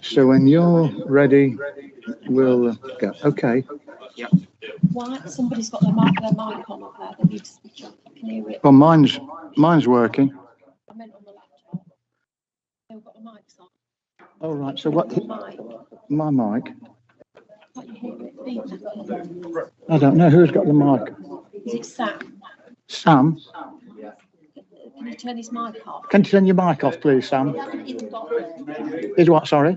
So when you're ready, we'll go. Okay. Yeah. Why? Somebody's got their mic on up there. They need to switch off. I can hear it. Well, mine's working. I meant on the laptop. They've got the mics on. All right. So what? My mic. Can't you hear it? Feedback. I don't know who's got the mic. Is it Sam? Sam. Can you turn his mic off? Can you turn your mic off, please, Sam? He hasn't even got it. Is what? Sorry.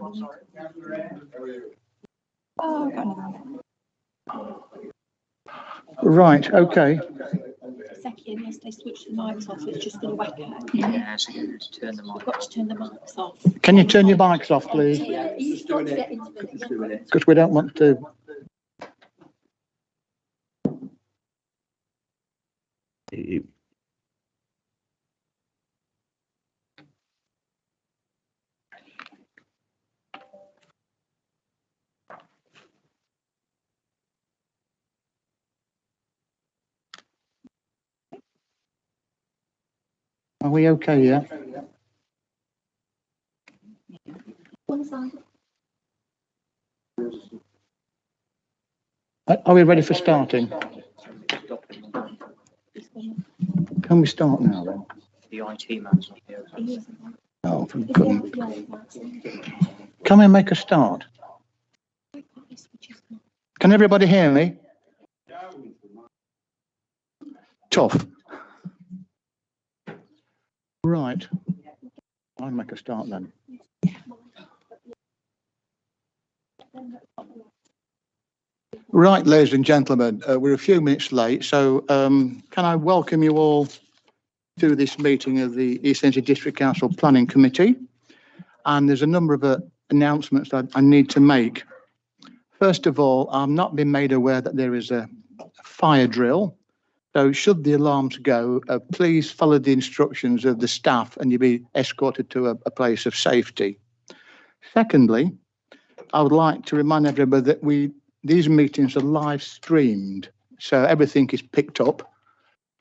Oh, I've got another one. Right. Okay. Second, unless they switch the mics off, it's just going to echo. Yeah, so you have to turn them on. We've got to turn the mics off. Can you turn your mics off, please? He's got to get into the Because we don't want to. Are we okay? Yeah. one side. Are we ready for starting? Can we start now then? The IT man's not here. Oh, for goodness. Can we make a start? Can everybody hear me? Tough. Right. I'll make a start then. Right, ladies and gentlemen, we're a few minutes late, so can I welcome you all to this meeting of the East Anglia District Council Planning Committee? And there's a number of announcements that I need to make. First of all, I've not been made aware that there is a fire drill. So should the alarms go, please follow the instructions of the staff and you'll be escorted to a place of safety. Secondly, I would like to remind everybody that these meetings are live streamed, so everything is picked up.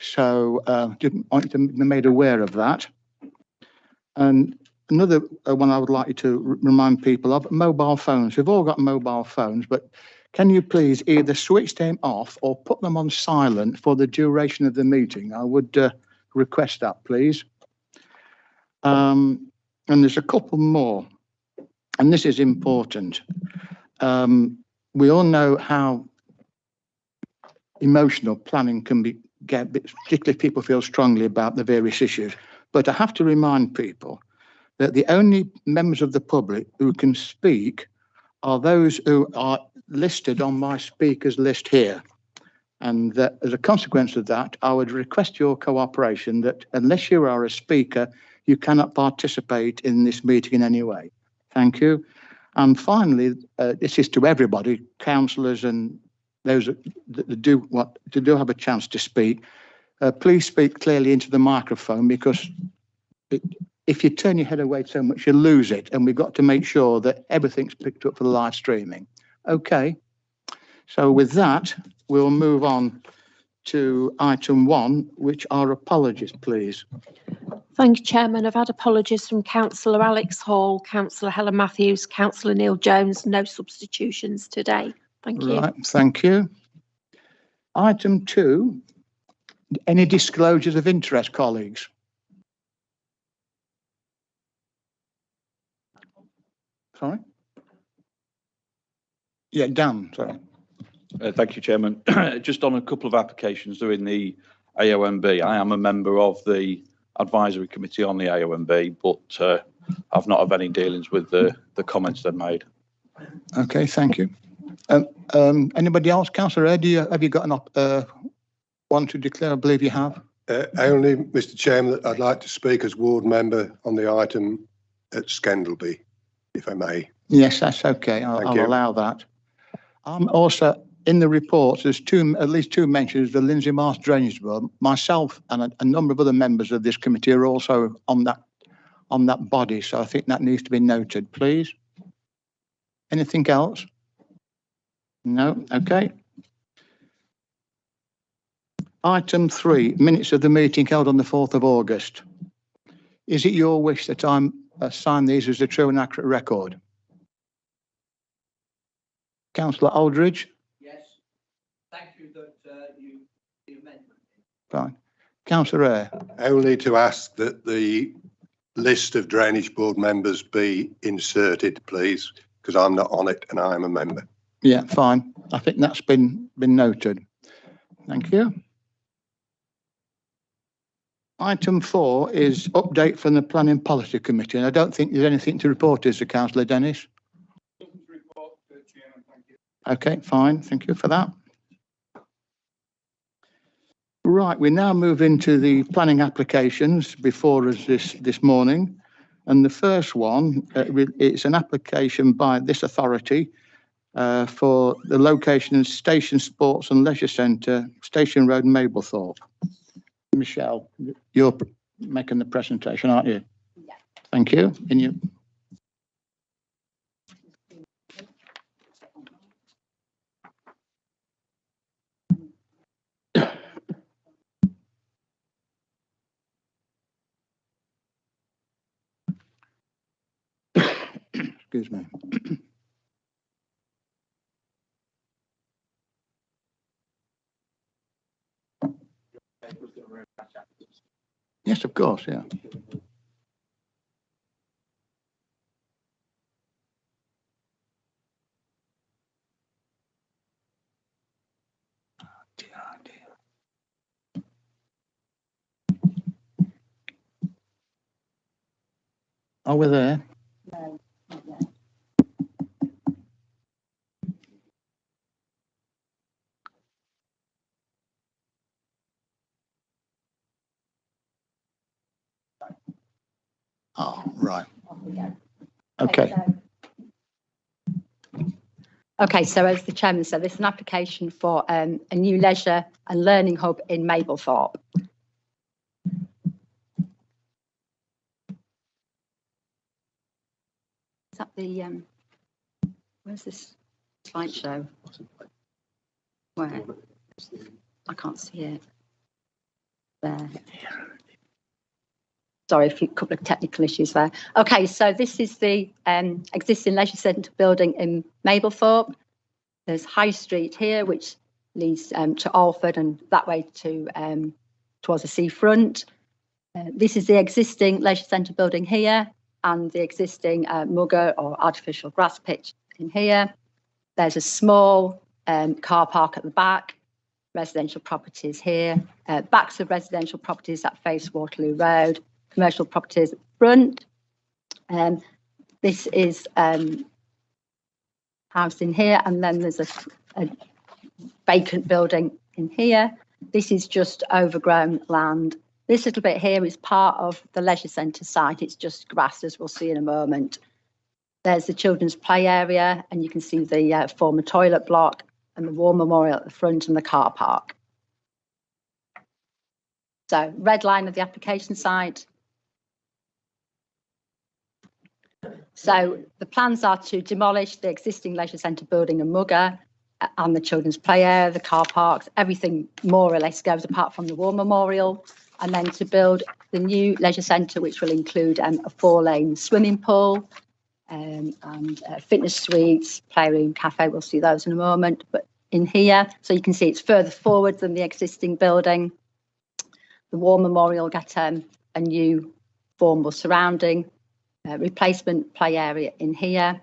So didn't want to be made aware of that. And another one I would like you to remind people of, mobile phones. We've all got mobile phones, but can you please either switch them off or put them on silent for the duration of the meeting? I would request that, please. And there's a couple more, and this is important. We all know how emotional planning can get, particularly if people feel strongly about the various issues. But I have to remind people that the only members of the public who can speak are those who are listed on my speakers list here. And that as a consequence of that, I would request your cooperation that unless you are a speaker, you cannot participate in this meeting in any way. Thank you. And finally, this is to everybody, councillors and those that do have a chance to speak. Please speak clearly into the microphone, because if you turn your head away so much, you lose it. And we've got to make sure that everything's picked up for the live streaming. Okay. So with that, we'll move on to item 1, which are apologies, please. Thank you, Chairman. I've had apologies from Councillor Alex Hall, Councillor Helen Matthews, Councillor Neil Jones. No substitutions today. Thank you. Right, thank you. Item 2, any disclosures of interest, colleagues? Sorry? Yeah, Dan, sorry. Thank you, Chairman. Just on a couple of applications doing the AOMB. I am a member of the advisory committee on the AOMB, but I've not had any dealings with the comments they've made. Okay, thank you. Anybody else? Councillor Ed, have you got one to declare? I believe you have. Only, Mr. Chairman, that I'd like to speak as ward member on the item at Scandalby, if I may. Yes, that's okay. I'll allow that. Also, in the report, there's at least two mentions of the Lindsay Marsh Drainage Board. Myself and a number of other members of this committee are also on that body, so I think that needs to be noted, please. Anything else? No? Okay. Item 3, minutes of the meeting held on the 4th of August. Is it your wish that I sign these as a true and accurate record? Councillor Aldridge? Yes, thank you that the amendment. Fine. Councillor Eyre? Only to ask that the list of Drainage Board members be inserted, please, because I'm not on it and I am a member. Yeah, fine. I think that's been noted. Thank you. Item 4 is update from the Planning Policy Committee, and I don't think there's anything to report, is there, Councillor Dennis? Nothing to report, Chairman, thank you. Okay, fine. Thank you for that. Right, we now move into the planning applications before us this morning. And the first one, it's an application by this authority for the location of Station Sports and Leisure Centre, Station Road, Mablethorpe. Michelle, you're making the presentation, aren't you? Yeah. Thank you. And you. Excuse me. Yes, of course, yeah. Are we there? No, not yet. Oh, right. Off we go. Okay. Okay, so as the chairman said, this is an application for a new leisure and learning hub in Mablethorpe. Is that the, where's this slideshow? Where? I can't see it. There. Sorry, a couple of technical issues there. Okay, so this is the existing leisure centre building in Mablethorpe. There's High Street here, which leads to Alford and that way to towards the seafront. This is the existing leisure centre building here and the existing mugger or artificial grass pitch in here. There's a small car park at the back, residential properties here, backs of residential properties that face Waterloo Road, commercial properties at the front. This is house in here, and then there's a vacant building in here. This is just overgrown land. This little bit here is part of the leisure centre site. It's just grass, as we'll see in a moment. There's the children's play area, and you can see the former toilet block and the war memorial at the front and the car park. So red line of the application site. So the plans are to demolish the existing leisure centre building and mugger and the children's play area, the car parks, everything more or less goes apart from the war memorial, and then to build the new leisure centre, which will include a 4-lane swimming pool and fitness suites, playroom, cafe. We'll see those in a moment. But in here, so you can see it's further forward than the existing building. The war memorial get a new formal surrounding. Replacement play area in here.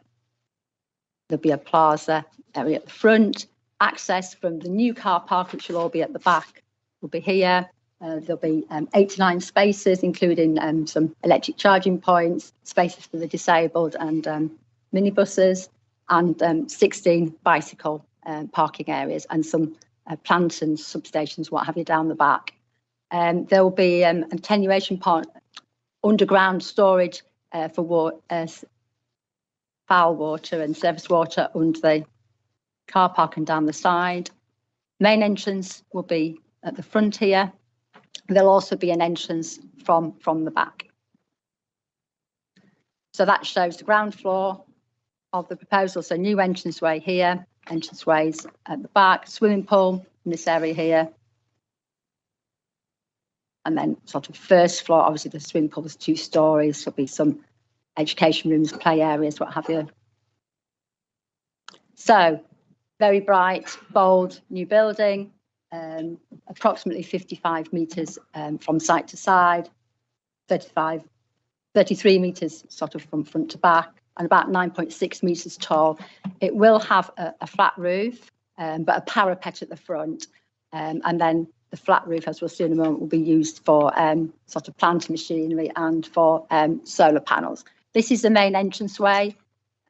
There'll be a plaza area at the front. Access from the new car park, which will all be at the back, will be here. There'll be 89 spaces, including some electric charging points, spaces for the disabled and minibuses, and 16 bicycle parking areas and some plants and substations, what have you, down the back. There will be attenuation part, underground storage for foul water and surface water under the car park and down the side. Main entrance will be at the front here. There'll also be an entrance from the back. So that shows the ground floor of the proposal. So new entranceway here, entranceways at the back, swimming pool in this area here. And then sort of first floor, obviously the swimming pool is 2 stories. There'll be some education rooms, play areas, what have you. So very bright, bold new building, approximately 55 metres from side to side, 33 metres sort of from front to back, and about 9.6 metres tall. It will have a flat roof, but a parapet at the front, and then the flat roof, as we'll see in a moment, will be used for sort of plant machinery and for solar panels. This is the main entranceway.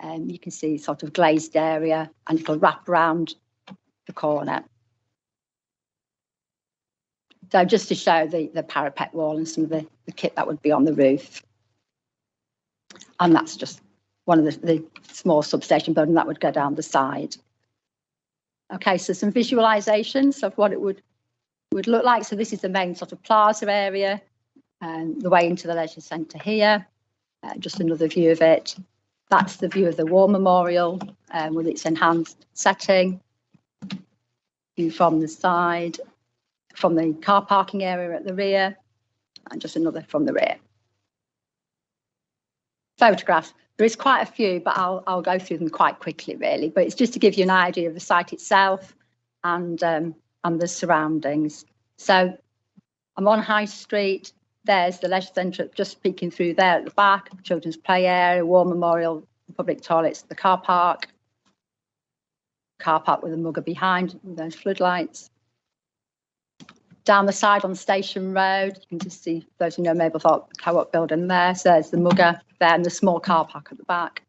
You can see sort of glazed area, and it'll wrap around the corner. So just to show the parapet wall and some of the kit that would be on the roof. And that's just one of the small substation building that would go down the side. Okay, so some visualizations of what it would look like. So this is the main sort of plaza area, and the way into the leisure centre here. Just another view of it. That's the view of the War Memorial with its enhanced setting. View from the side, from the car parking area at the rear, and just another from the rear. Photographs. There is quite a few, but I'll go through them quite quickly, really. But it's just to give you an idea of the site itself and the surroundings. So I'm on High Street. There's the leisure centre, just peeking through there at the back. Children's play area, War Memorial, public toilets, the car park. Car park with a mugger behind with those floodlights. Down the side on Station Road, you can just see those who know Mablethorpe Co-op building there. So there's the mugger there and the small car park at the back.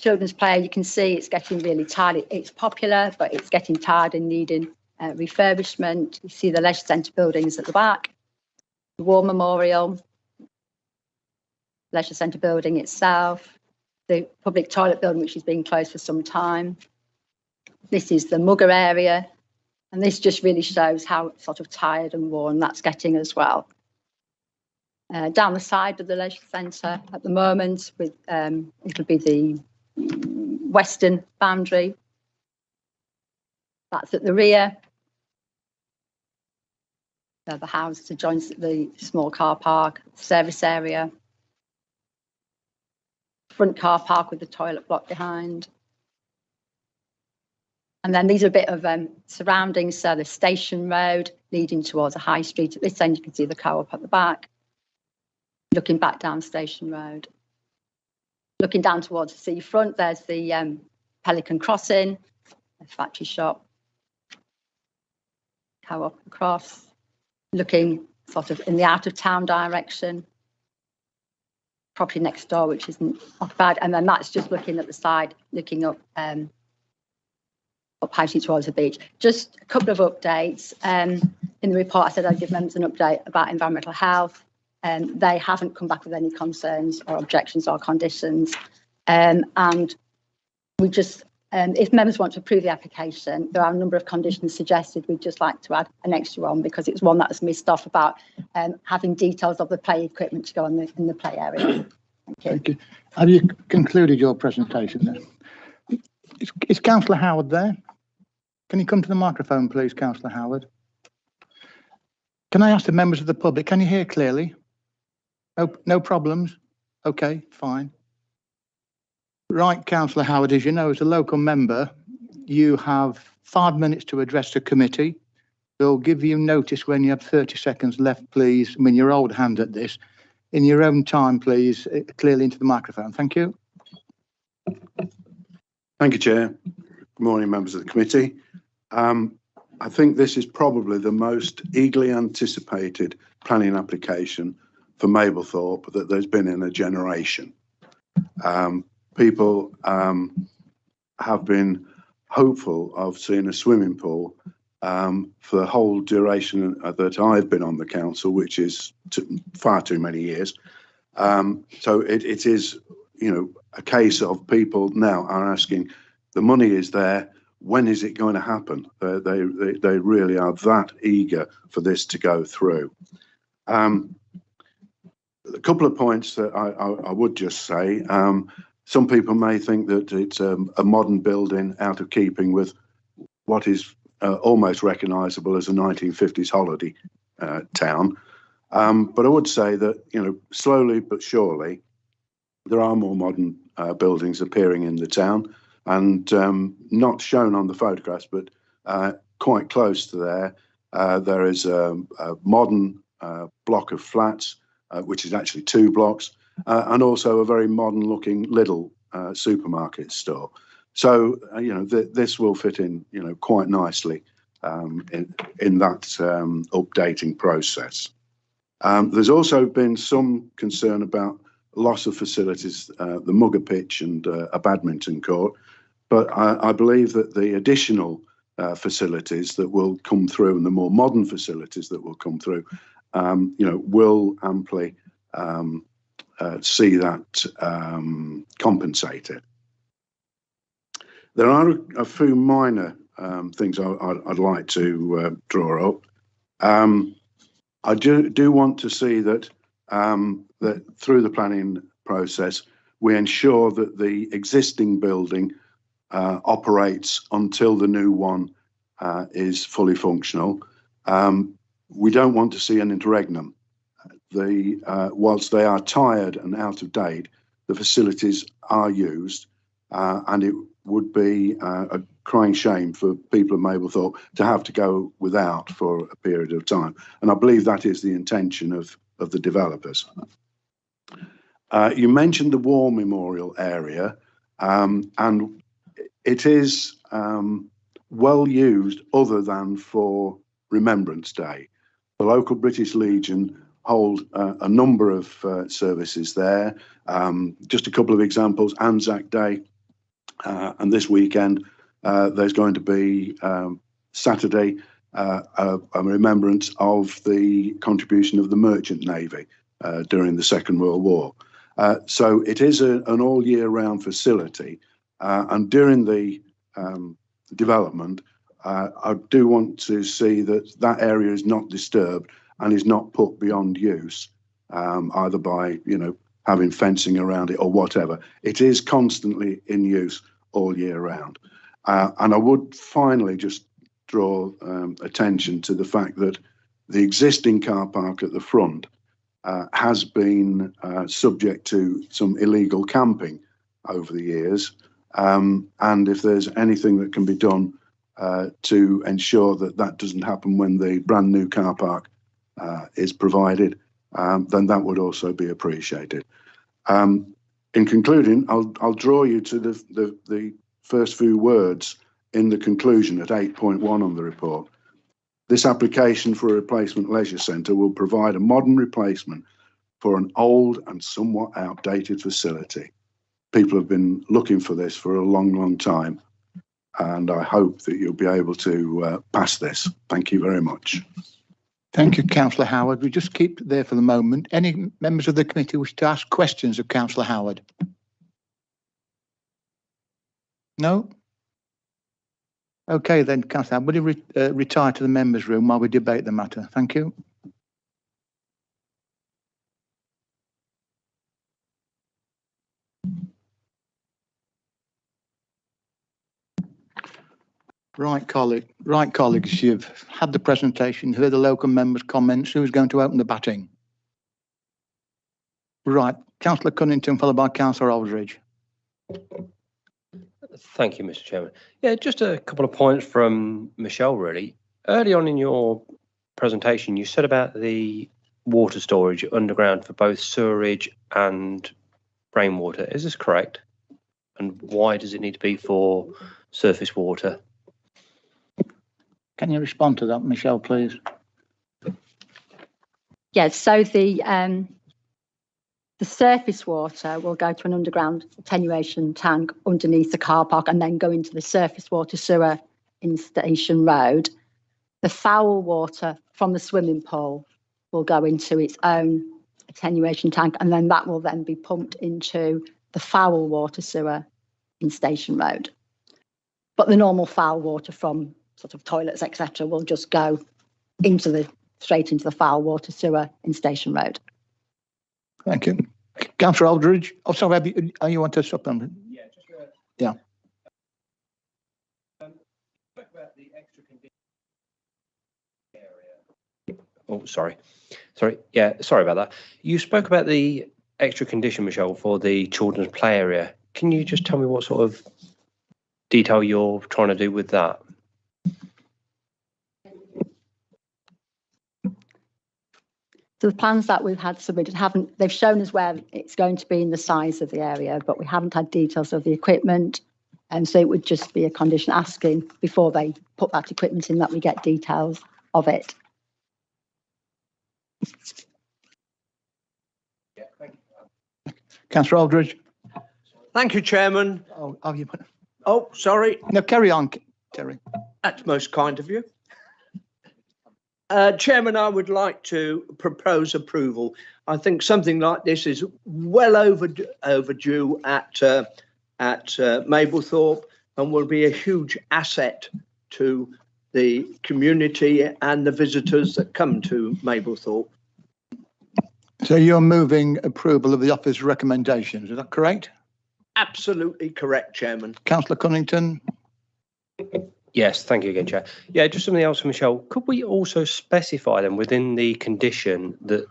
Children's play, you can see it's getting really tired. It's popular, but it's getting tired and needing refurbishment. You see the leisure centre buildings at the back. The War Memorial, leisure centre building itself, the public toilet building, which has been closed for some time. This is the mugger area. And this just really shows how sort of tired and worn that's getting as well. Down the side of the leisure centre at the moment, with it'll be the western boundary. That's at the rear. The house adjoins the small car park, service area. Front car park with the toilet block behind. And then these are a bit of surroundings. So the Station Road leading towards a high street. At this end, you can see the co-op at the back. Looking back down Station Road. Looking down towards the seafront, there's the Pelican Crossing, a factory shop. Co-op across. Looking sort of in the out of town direction. Property next door, which isn't occupied. And then that's just looking at the side, looking up High Street towards the beach. Just a couple of updates. In the report, I said I'd give members an update about environmental health. They haven't come back with any concerns or objections or conditions. And we just, if members want to approve the application, there are a number of conditions suggested. We'd just like to add an extra one because it's one that's missed off about having details of the play equipment to go on in the play area. Thank you. Have you concluded your presentation then? Is Councillor Howard there? Can you come to the microphone, please, Councillor Howard? Can I ask the members of the public, can you hear clearly? No problems? Okay, fine. Right, Councillor Howard, as you know, as a local member, you have 5 minutes to address the committee. We'll give you notice when you have 30 seconds left, please. I mean, your old hand at this. In your own time, please, clearly into the microphone. Thank you. Thank you, Chair. Good morning, members of the committee. I think this is probably the most eagerly anticipated planning application for Mablethorpe that there's been in a generation. People have been hopeful of seeing a swimming pool for the whole duration that I've been on the council, which is far too many years. So it is, you know, a case of people now are asking, the money is there, when is it going to happen? They really are that eager for this to go through. A couple of points that I would just say. Some people may think that it's a modern building out of keeping with what is almost recognisable as a 1950s holiday town. But I would say that, you know, slowly but surely, there are more modern buildings appearing in the town, and not shown on the photographs, but quite close to there is a modern block of flats, which is actually 2 blocks, and also a very modern looking Lidl supermarket store. So, you know, this will fit in, you know, quite nicely in that updating process. There's also been some concern about loss of facilities, the Mugger pitch and a badminton court, but I believe that the additional facilities that will come through and the more modern facilities that will come through, you know, will amply see that compensated. There are a few minor things I'd like to draw up. I do want to see that that through the planning process, we ensure that the existing building operates until the new one is fully functional. We don't want to see an interregnum. Whilst they are tired and out of date, the facilities are used, and it would be a crying shame for people of Mablethorpe to have to go without for a period of time. And I believe that is the intention of the developers. You mentioned the War Memorial area, and it is well used other than for Remembrance Day. The local British Legion hold a number of services there. Just a couple of examples: Anzac Day, and this weekend there's going to be Saturday a remembrance of the contribution of the Merchant Navy during the Second World War. So it is an all year round facility, and during the development, I do want to see that area is not disturbed and is not put beyond use, either by, you know, having fencing around it or whatever. It is constantly in use all year round. And I would finally just draw attention to the fact that the existing car park at the front has been subject to some illegal camping over the years. And if there's anything that can be done to ensure that that doesn't happen when the brand new car park is provided, then that would also be appreciated. In concluding, I'll draw you to the first few words in the conclusion at 8.1 on the report. This application for a replacement leisure centre will provide a modern replacement for an old and somewhat outdated facility. People have been looking for this for a long, long time, and I hope that you'll be able to pass this. Thank you very much. Thank you, Councillor Howard. We just keep there for the moment. Any members of the committee wish to ask questions of Councillor Howard? No? Okay then, Councillor Howard, would you retire to the members' room while we debate the matter? Thank you. Right, colleagues, you've had the presentation, heard the local members' comments. Who's going to open the batting? Right, Councillor Cunnington, followed by Councillor Aldridge. Thank you, Mr. Chairman. Yeah, just a couple of points from Michelle, really. Early on in your presentation, you said about the water storage underground for both sewerage and rainwater. Is this correct? And why does it need to be for surface water? Can you respond to that, Michelle, please? Yes, so the surface water will go to an underground attenuation tank underneath the car park and then go into the surface water sewer in Station Road. The foul water from the swimming pool will go into its own attenuation tank, and then that will then be pumped into the foul water sewer in Station Road. But the normal foul water from sort of toilets, etc., will just go straight into the foul water sewer in Station Road. Thank you. Councillor Aldridge. Oh, sorry, you want to supplement? Yeah, just yeah. Talk about the extra condition area. Oh, sorry. Yeah, sorry about that. You spoke about the extra condition, Michelle, for the children's play area. Can you just tell me what sort of detail you're trying to do with that? So the plans that we've had submitted they've shown us where it's going to be in the size of the area, but we haven't had details of the equipment. And so it would just be a condition asking before they put that equipment in that we get details of it. Councillor Aldridge. Thank you, Chairman. Oh, you put. Oh, sorry. No, carry on, Terry. That's most kind of you. Chairman, I would like to propose approval. I think something like this is well overdue at Mablethorpe and will be a huge asset to the community and the visitors that come to Mablethorpe. So you're moving approval of the office recommendations, is that correct? Absolutely correct, Chairman. Councillor Cunnington? Yes, thank you again, Chair. Yeah, just something else, Michelle. Could we also specify them within the condition that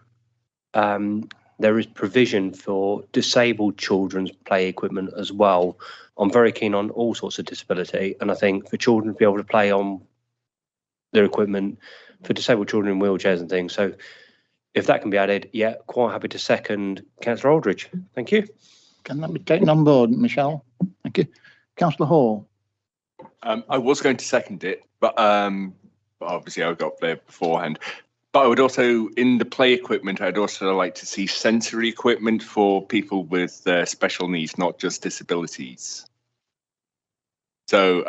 there is provision for disabled children's play equipment as well? I'm very keen on all sorts of disability, and I think for children to be able to play on their equipment, for disabled children in wheelchairs and things. So if that can be added, yeah, quite happy to second Councillor Aldridge. Thank you. Can that be taken on board, Michelle? Thank you. Councillor Hall? I was going to second it, but obviously I got there beforehand. But I would also, in the play equipment, I'd also like to see sensory equipment for people with special needs, not just disabilities. So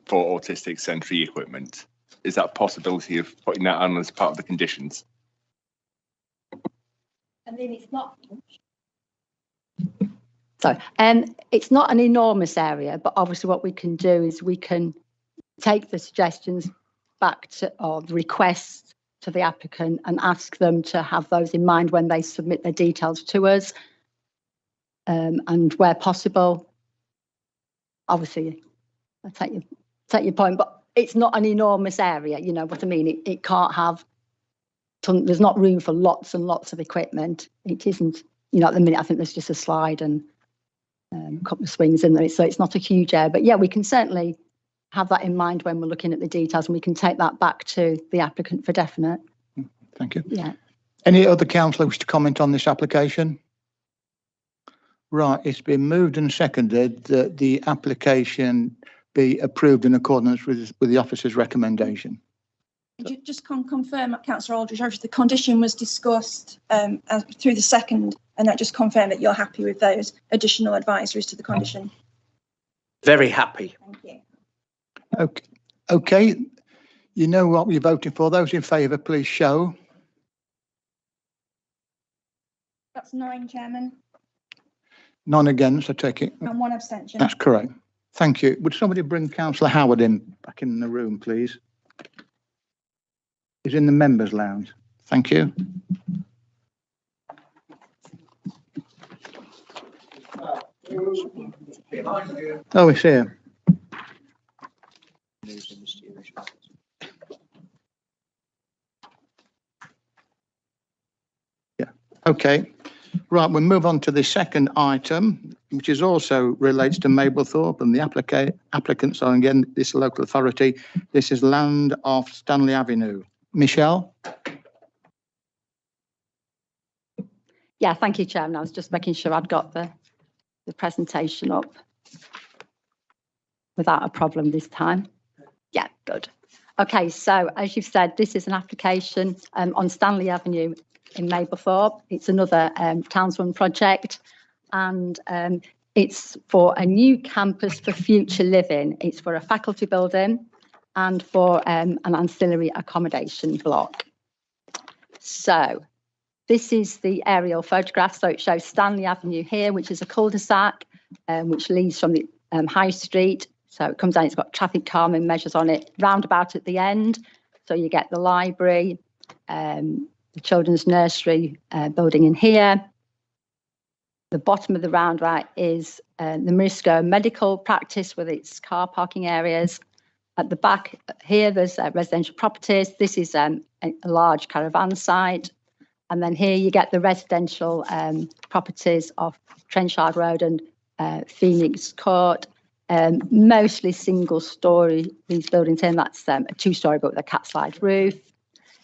for autistic sensory equipment, is that a possibility of putting that on as part of the conditions? I mean, it's not. So, it's not an enormous area, but obviously what we can do is we can take the suggestions back to, or the requests to the applicant and ask them to have those in mind when they submit their details to us. And where possible, obviously, I take your point, but it's not an enormous area, you know what I mean? It can't have, there's not room for lots and lots of equipment. It isn't, you know, at the minute, I think there's just a slide and a couple of swings in there, so it's not a huge area. But yeah, we can certainly have that in mind when we're looking at the details, and we can take that back to the applicant for definite. Thank you. Yeah. Any other councillor wish to comment on this application? Right, it's been moved and seconded that the application be approved in accordance with the officer's recommendation. Could you just confirm, Councillor Aldridge, the condition was discussed through the second, and that just confirmed that you're happy with those additional advisories to the condition? Very happy. Thank you. Okay. You know what you're voting for. Those in favour, please show. That's 9, Chairman. None against, I take it. And 1 abstention. That's correct. Thank you. Would somebody bring Councillor Howard back in the room, please? He's in the members' lounge. Thank you. Oh, it's here. Yeah. Okay. Right, we'll move on to the second item, which is also relates to Mablethorpe, and the applicants are again this local authority. This is land off Stanley Avenue. Michelle? Yeah, thank you, Chairman. I was just making sure I'd got the presentation up without a problem this time. Yeah, good. Okay, so as you've said, this is an application on Stanley Avenue in Mablethorpe. It's another Townsland project, and it's for a new campus for future living. It's for a faculty building and for an ancillary accommodation block. So this is the aerial photograph. So it shows Stanley Avenue here, which is a cul-de-sac, which leads from the High Street. So it comes down, it's got traffic calming measures on it, roundabout at the end. So you get the library, the children's nursery building in here. The bottom of the roundabout is the Marisco medical practice with its car parking areas. At the back here, there's residential properties. This is a large caravan site. And then here you get the residential properties of Trenchard Road and Phoenix Court. Mostly single story, these buildings here, and that's a 2-story but with a cat slide roof.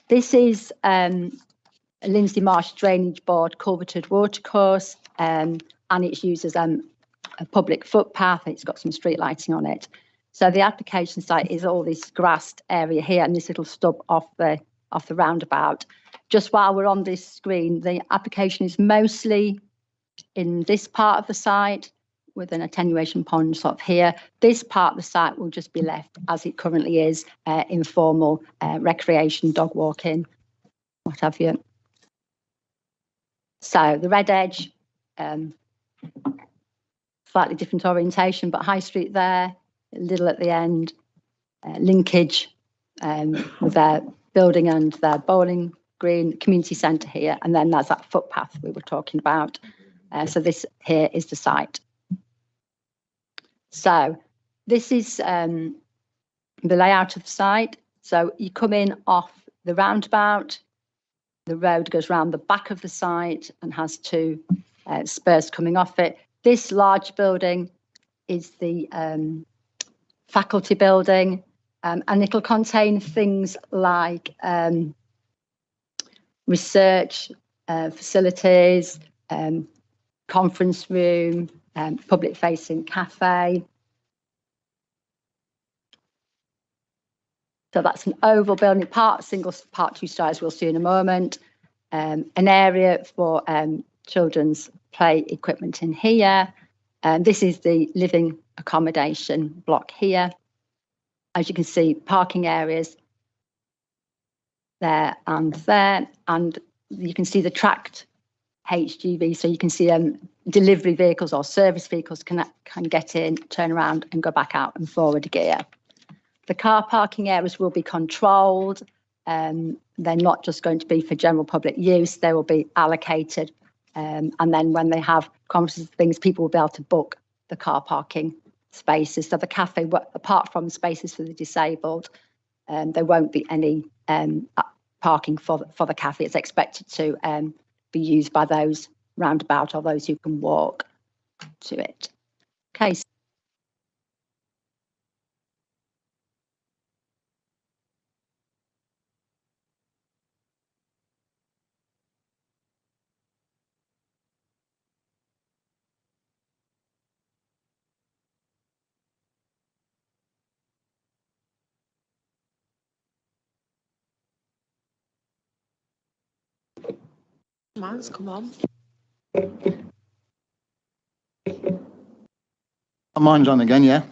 This is Lindsay Marsh Drainage Board culverted watercourse, and it's used as a public footpath. It's got some street lighting on it. So the application site is all this grassed area here and this little stub off the roundabout. Just while we're on this screen, the application is mostly in this part of the site with an attenuation pond sort of here. This part of the site will just be left as it currently is, informal recreation, dog walking, what have you. So the red edge, slightly different orientation, but High Street there, a little at the end, linkage with their building and their bowling green, community centre here, and then there's that footpath we were talking about. So this here is the site. So this is the layout of the site. So you come in off the roundabout, the road goes round the back of the site and has 2 spurs coming off it. This large building is the faculty building, and it'll contain things like research facilities, conference room, public facing cafe. So that's an oval building, part single, part 2 stories we'll see in a moment. An area for children's play equipment in here. This is the living accommodation block here. As you can see, parking areas there, and you can see the tracked HGV, so you can see delivery vehicles or service vehicles can get in, turn around and go back out and forward gear. The car parking areas will be controlled. They're not just going to be for general public use, they will be allocated. And then when they have conferences and things, people will be able to book the car parking spaces. So the cafe, apart from spaces for the disabled, there won't be any parking for the cafe. It's expected to be used by those roundabout or those who can walk to it. Okay. Come on. Mine's on again, yeah?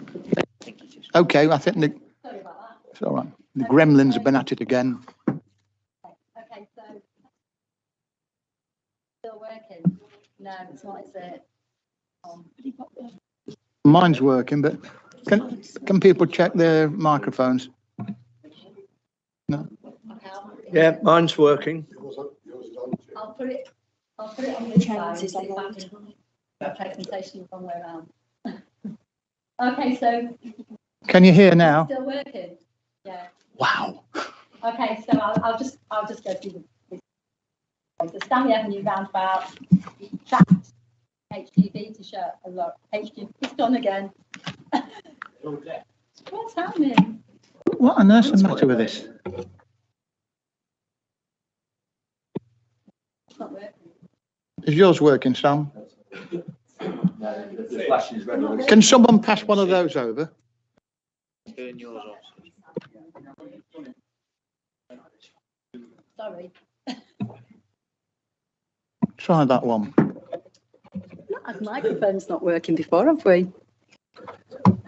Okay, I think Sorry about that. it's all right. The gremlins have been at it again. Okay, so still working? No, it's not, is it? Mine's working, but can people check their microphones? No. Yeah, mine's working. I'll put it on this side. Presentation the wrong way around. Okay, so Can you hear now? still working? Yeah. Wow. Okay, so I'll just go through the Stanley Avenue roundabout. Tracked HGV to show a lot. HGV, it's done again. What's happening? What on earth's the matter with this? It's not working. Is yours working, Sam? Can someone pass one of those over? Turn yours off. Sorry. Try that one. Our microphone's not working before, have we?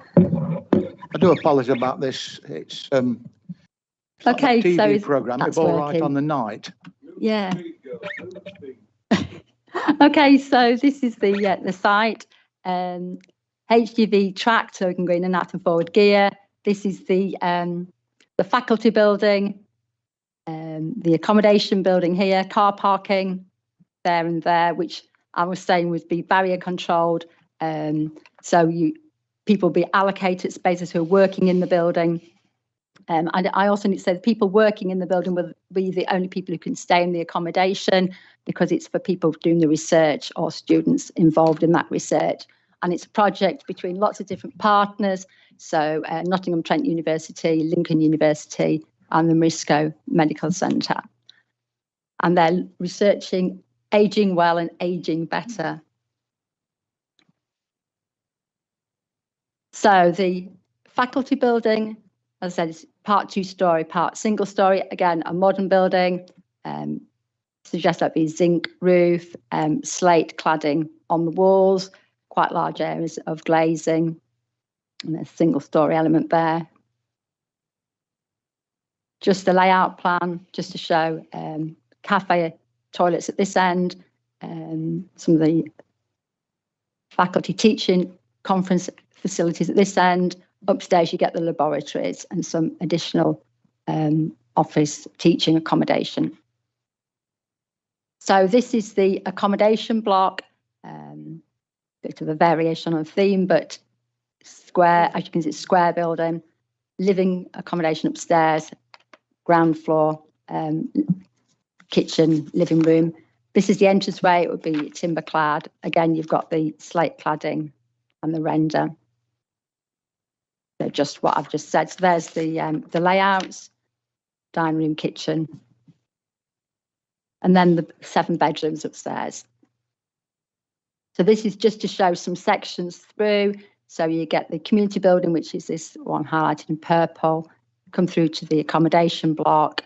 I do apologise about this. It's Okay, a TV so programme. that's It's all right working. on the night. Yeah. Okay, so this is the site. HGV tracked, so we can go in and out and forward gear. This is the faculty building, the accommodation building here, car parking there and there, which I was saying would be barrier controlled. So people be allocated spaces who are working in the building And I also need to say the people working in the building will be the only people who can stay in the accommodation, because it's for people doing the research or students involved in that research. And it's a project between lots of different partners. So Nottingham Trent University, Lincoln University, and the Morisco Medical Centre. And they're researching ageing well and ageing better. So the faculty building, as I said, is part 2-storey, part single-storey. Again, a modern building. Suggest that be zinc roof, slate cladding on the walls, quite large areas of glazing, and a single-storey element there. Just the layout plan, just to show cafe toilets at this end, some of the faculty teaching conference facilities at this end. Upstairs, you get the laboratories and some additional office teaching accommodation. So this is the accommodation block, bit of a variation on theme, but square, as you can see, square building, living accommodation upstairs, ground floor, kitchen, living room. This is the entranceway. It would be timber clad. Again, you've got the slate cladding and the render. So just what I've just said. So there's the layouts, dining room, kitchen, and then the 7 bedrooms upstairs. So this is just to show some sections through. So you get the community building, which is this one highlighted in purple, come through to the accommodation block,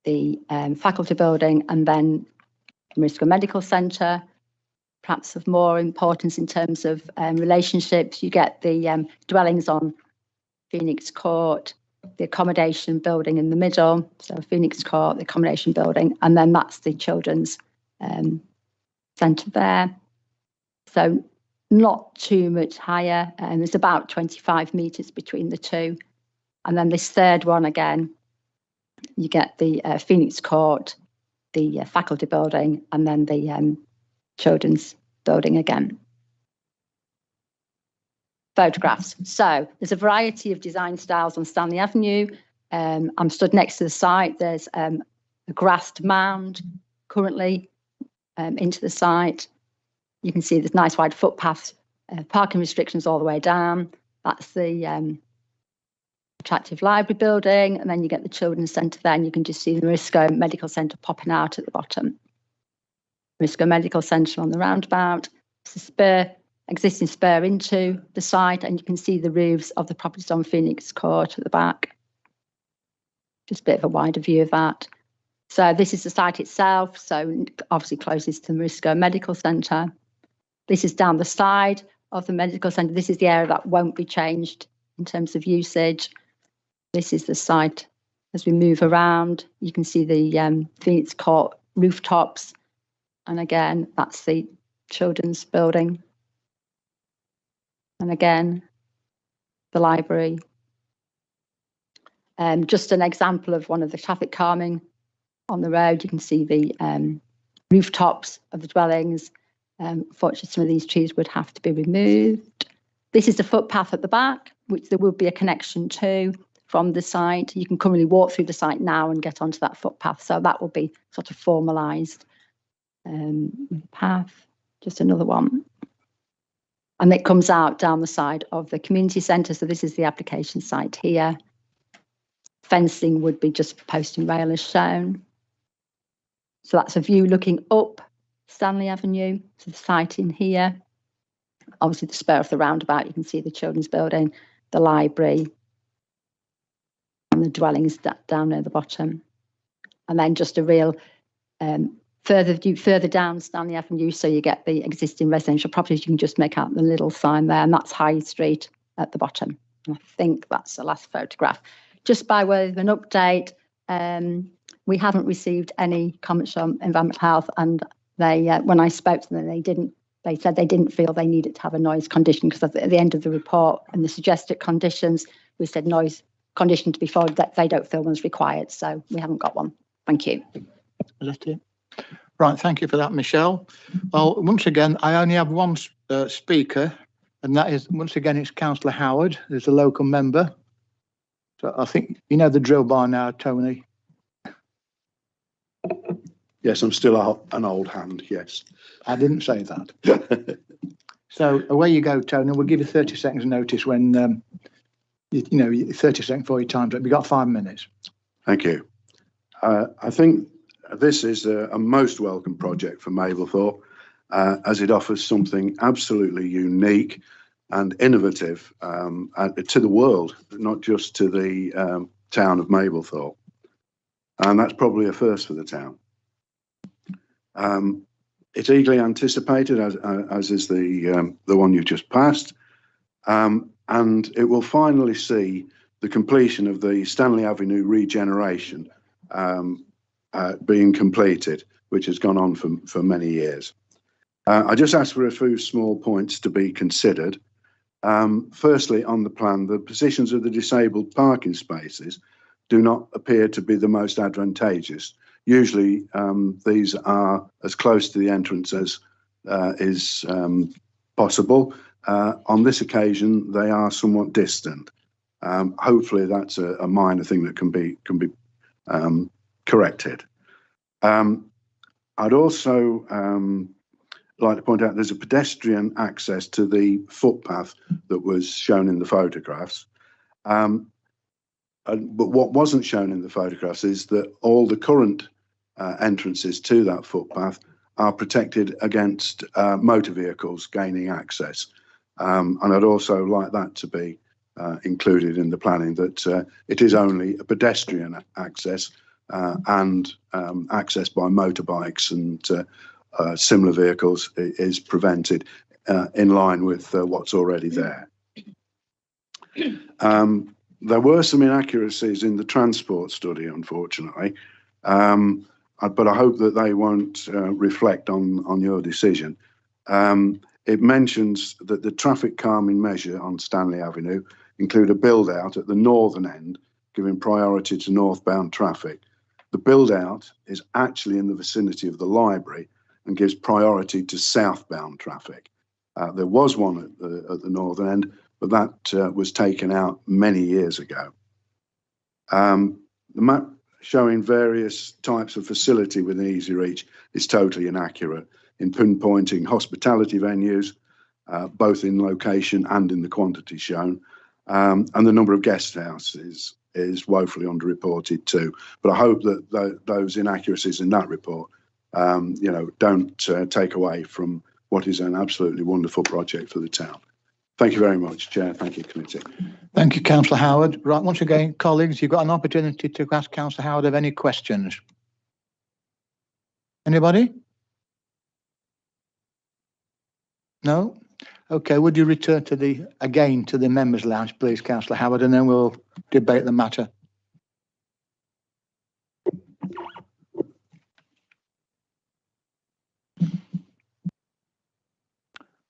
the faculty building, and then Morisco Medical Centre. Perhaps of more importance in terms of relationships, you get the dwellings on Phoenix Court, the accommodation building in the middle, so Phoenix Court, the accommodation building, and then that's the children's centre there. So not too much higher, and there's about 25 metres between the two. And then this third one again, you get the Phoenix Court, the faculty building, and then the children's building again. Photographs. So there's a variety of design styles on Stanley Avenue. I'm stood next to the site. There's a grassed mound currently into the site. You can see there's nice wide footpaths, parking restrictions all the way down. That's the attractive library building, and then you get the children's centre there, and you can just see the Morisco Medical Centre popping out at the bottom. Morisco Medical Centre on the roundabout. It's a existing spur into the site, and you can see the roofs of the properties on Phoenix Court at the back. Just a bit of a wider view of that. So this is the site itself, so obviously closest to the Morisco Medical Centre. This is down the side of the medical centre. This is the area that won't be changed in terms of usage. This is the site as we move around. You can see the Phoenix Court rooftops. And again, that's the children's building. And again, the library. Just an example of one of the traffic calming on the road. You can see the rooftops of the dwellings. Fortunately, some of these trees would have to be removed. This is the footpath at the back, which there will be a connection to from the site. You can currently walk through the site now and get onto that footpath. So that will be sort of formalised path. Just another one. And it comes out down the side of the community centre. So this is the application site here. Fencing would be just post and rail as shown. So that's a view looking up Stanley Avenue to the site in here. Obviously the spur of the roundabout, you can see the children's building, the library, and the dwellings down near the bottom. And then just a real further view further down Stanley Avenue, so you get the existing residential properties. You can just make out the little sign there, and that's High Street at the bottom. And I think that's the last photograph. Just by way of an update, we haven't received any comments from Environmental Health, and they, when I spoke to them, they said they didn't feel they needed to have a noise condition, because at the end of the report and the suggested conditions, we said noise condition to be followed, that they don't feel one's required. So we haven't got one. Thank you. Is that it? Right, thank you for that, Michelle. Well, once again, I only have one speaker, and that is, once again, it's Councillor Howard, who's a local member. So I think you know the drill by now, Tony. Yes, I'm still an old hand, yes. I didn't say that. So away you go, Tony. We'll give you 30 seconds notice when, 30 seconds for your time's up. You've got 5 minutes. Thank you. I think this is a most welcome project for Mablethorpe, as it offers something absolutely unique and innovative to the world, not just to the town of Mablethorpe. And that's probably a first for the town. It's eagerly anticipated, as is the one you've just passed, and it will finally see the completion of the Stanley Avenue regeneration being completed, which has gone on for many years. I just asked for a few small points to be considered. Firstly, on the plan, the positions of the disabled parking spaces do not appear to be the most advantageous. Usually, these are as close to the entrance as is possible. On this occasion, they are somewhat distant. Hopefully, that's a minor thing that can be corrected. I'd also like to point out there's a pedestrian access to the footpath that was shown in the photographs. But what wasn't shown in the photographs is that all the current entrances to that footpath are protected against motor vehicles gaining access. And I'd also like that to be included in the planning, that it is only a pedestrian access and access by motorbikes and similar vehicles is prevented in line with what's already there. There were some inaccuracies in the transport study, unfortunately, but I hope that they won't reflect on your decision. It mentions that the traffic calming measure on Stanley Avenue include a build out at the northern end, giving priority to northbound traffic. The build out is actually in the vicinity of the library and gives priority to southbound traffic. There was one at the northern end, but that was taken out many years ago. The map showing various types of facility within easy reach is totally inaccurate in pinpointing hospitality venues, both in location and in the quantity shown. And the number of guest houses is woefully underreported too. But I hope that those inaccuracies in that report, don't take away from what is an absolutely wonderful project for the town. Thank you very much, Chair. Thank you, committee. Thank you, Councillor Howard. Right, once again, colleagues, you've got an opportunity to ask Councillor Howard of any questions. Anybody? No? Okay, would you return to the members' lounge, please, Councillor Howard, and then we'll debate the matter.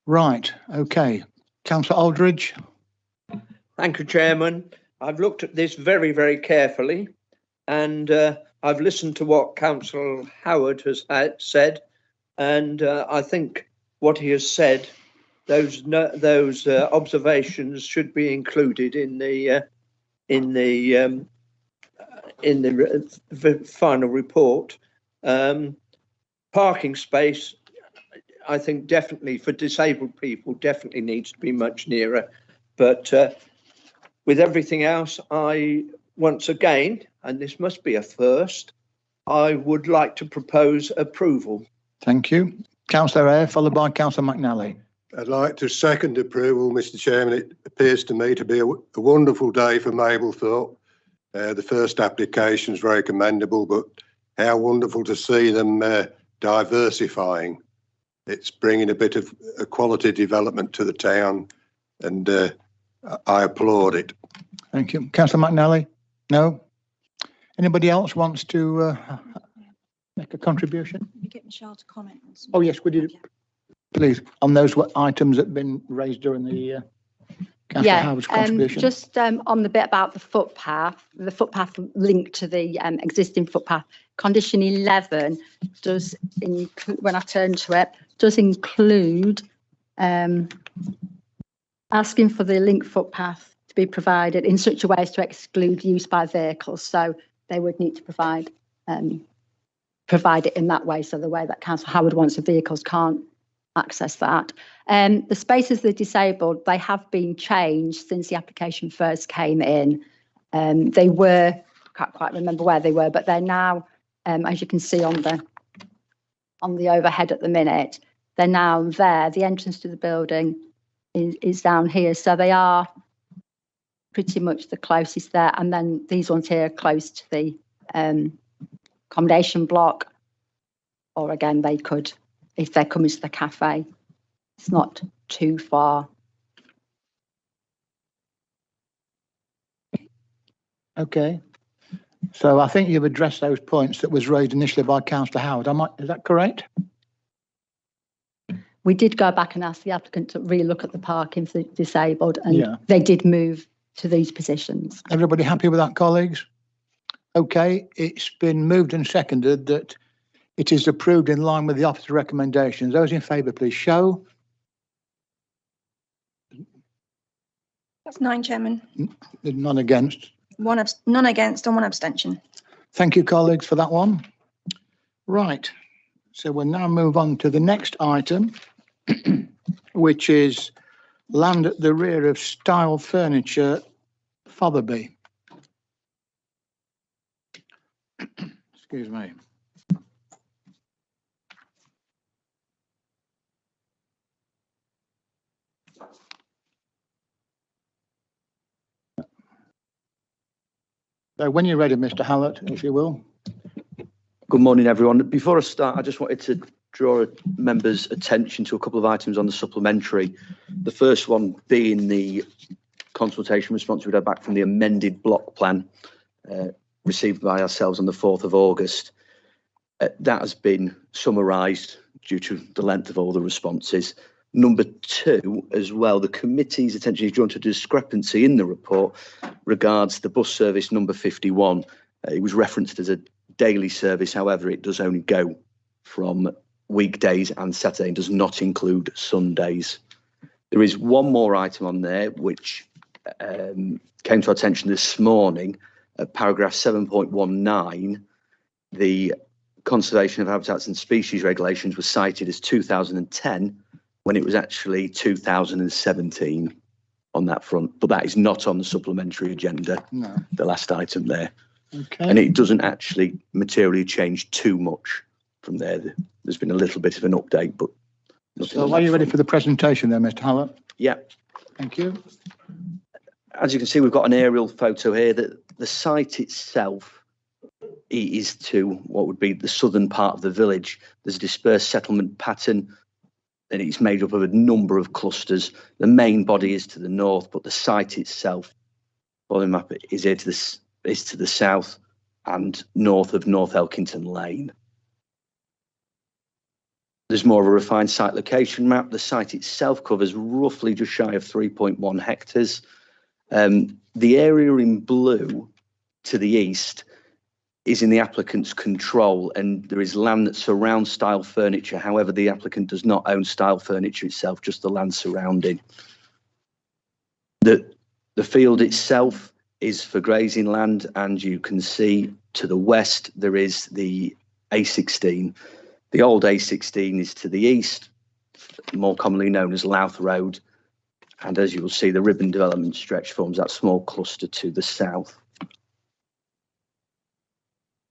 Right, okay. Councillor Aldridge. Thank you, Chairman. I've looked at this very, very carefully, and I've listened to what Councillor Howard has said, and I think what he has said, those observations should be included in the final report. Parking space, I think definitely for disabled people definitely needs to be much nearer, but with everything else, I once again, and this must be a first, I would like to propose approval. Thank you. Councillor Eyre, followed by Councillor McNally. I'd like to second approval, Mr. Chairman. It appears to me to be a wonderful day for Mablethorpe. The first application is very commendable, but how wonderful to see them diversifying. It's bringing a bit of a quality development to the town, and I applaud it. Thank you. Councillor McNally? No? Anybody else wants to make a contribution? Can we get Michelle to comment on some? Oh, yes, would you? Please, on those items that have been raised during the Councillor Howard's contribution. Just on the bit about the footpath linked to the existing footpath, condition 11 does, when I turn to it, does include asking for the link footpath to be provided in such a way as to exclude use by vehicles. So they would need to provide it in that way. So the way that Councillor Howard wants the vehicles can't access that. The spaces that are disabled, they have been changed since the application first came in. They were, can't quite remember where they were, but they're now, as you can see on the overhead at the minute, they're now there. The entrance to the building is down here. So they are pretty much the closest there. And then these ones here are close to the accommodation block. Or again, they could, if they're coming to the cafe, it's not too far. Okay. So I think you've addressed those points that was raised initially by Councillor Howard. Is that correct? We did go back and ask the applicant to relook at the parking for the disabled, and they did move to these positions. Everybody happy with that, colleagues? Okay, it's been moved and seconded that it is approved in line with the officer's recommendations. Those in favour, please show. That's 9, Chairman. None against. None against and 1 abstention. Thank you, colleagues, for that one. Right, so we'll now move on to the next item, which is land at the rear of Style Furniture, Fotherby. Excuse me. So when you're ready, Mr. Hallett, if you will. Good morning, everyone. Before I start, I just wanted to draw members' attention to a couple of items on the supplementary. The first one being the consultation response we had back from the amended block plan received by ourselves on the 4th of August. That has been summarised due to the length of all the responses. Number 2, as well, the committee's attention is drawn to a discrepancy in the report regards the bus service number 51. It was referenced as a daily service, however, it does only go from weekdays and Saturday and does not include Sundays. There is one more item on there which came to our attention this morning at paragraph 7.19. The Conservation of Habitats and Species regulations was cited as 2010 when it was actually 2017 on that front, but that is not on the supplementary agenda, No. the last item there. Okay. And it doesn't actually materially change too much from there. There's been a little bit of an update, but nothing. So are you ready for the presentation then, Mr. Hallett? Yeah. Thank you. As you can see, we've got an aerial photo here that the site itself is to what would be the southern part of the village. There's a dispersed settlement pattern and it's made up of a number of clusters. The main body is to the north, but the site itself, following map, is here to the south and north of North Elkington Lane. There's more of a refined site location map. The site itself covers roughly just shy of 3.1 hectares. The area in blue to the east is in the applicant's control, and there is land that surrounds Style Furniture. However, the applicant does not own Style Furniture itself, just the land surrounding. The field itself is for grazing land, and you can see to the west there is the A16. The old A16 is to the east, more commonly known as Louth Road, and as you will see, the ribbon development stretch forms that small cluster to the south.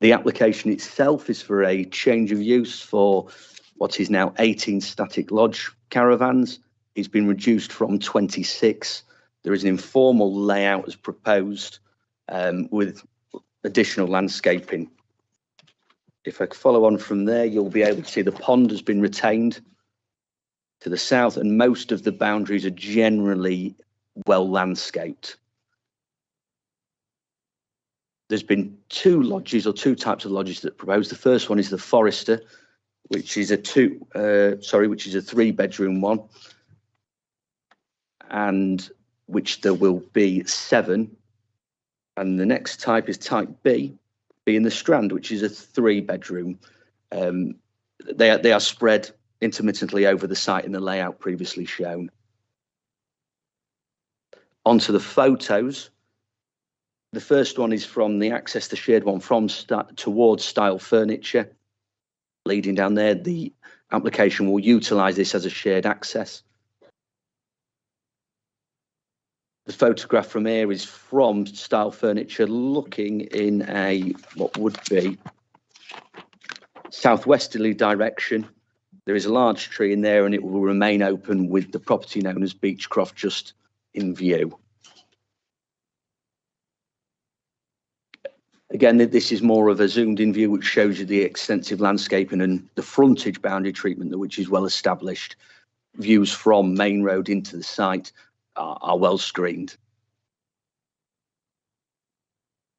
The application itself is for a change of use for what is now 18 static lodge caravans. It's been reduced from 26. There is an informal layout as proposed with additional landscaping. If I follow on from there, you'll be able to see the pond has been retained to the south, and most of the boundaries are generally well landscaped. There's been two lodges or two types of lodges that are proposed. The first one is the Forester, which is a 3-bedroom one, and which there will be 7. And the next type is type B, being the Strand, which is a 3-bedroom. They are spread intermittently over the site in the layout previously shown. Onto the photos. The first one is from the access, the shared one from towards Style Furniture. Leading down there, the application will utilise this as a shared access. The photograph from here is from Style Furniture looking in a, what would be, southwesterly direction. There is a large tree in there and it will remain open with the property known as Beechcroft just in view. Again, this is more of a zoomed in view, which shows you the extensive landscaping and the frontage boundary treatment, which is well established. Views from Main Road into the site are well screened.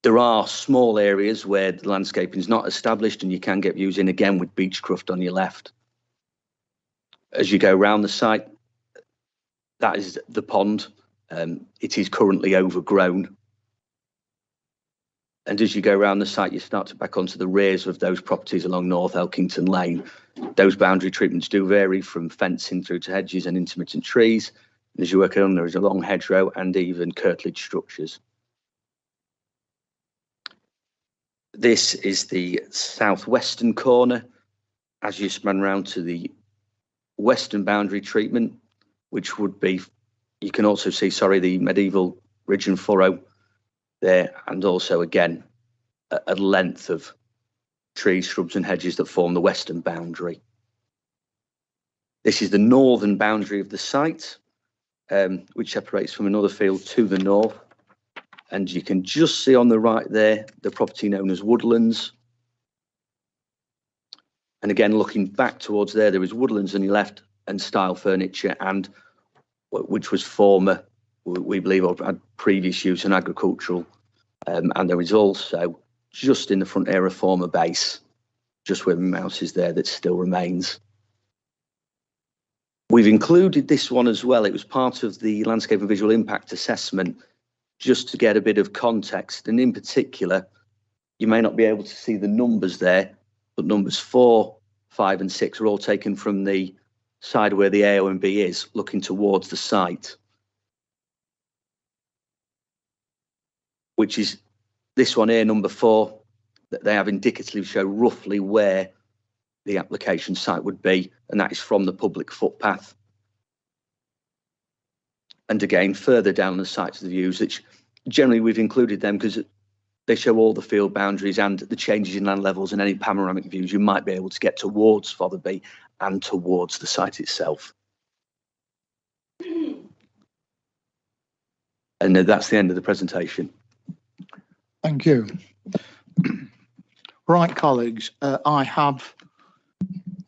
There are small areas where the landscaping is not established and you can get views in, again with Beechcroft on your left. As you go around the site, that is the pond. It is currently overgrown. And as you go around the site, you start to back onto the rears of those properties along North Elkington Lane. Those boundary treatments do vary from fencing through to hedges and intermittent trees. And as you work on, there is a long hedgerow and even curtilage structures. This is the southwestern corner. As you span round to the western boundary treatment, which would be, you can also see, sorry, the medieval ridge and furrow there, and also again a length of trees, shrubs and hedges that form the western boundary. This is the northern boundary of the site, which separates from another field to the north. And you can just see on the right there, the property known as Woodlands. And again, looking back towards there, there is Woodlands on your left and Style Furniture, and which was former, we believe, had previous use in agricultural. And there is also just in the front area a former base, just where my mouse is there, that still remains. We've included this one as well. It was part of the landscape and visual impact assessment, just to get a bit of context. And in particular, you may not be able to see the numbers there, but numbers 4, 5 and 6 are all taken from the side where the AONB is, looking towards the site, which is this one here, number 4, that they have indicatively show roughly where the application site would be, and that is from the public footpath. And again, further down the site to the views, which generally we've included them because they show all the field boundaries and the changes in land levels and any panoramic views you might be able to get towards Fotherby and towards the site itself. And that's the end of the presentation. Thank you. Right, colleagues, I have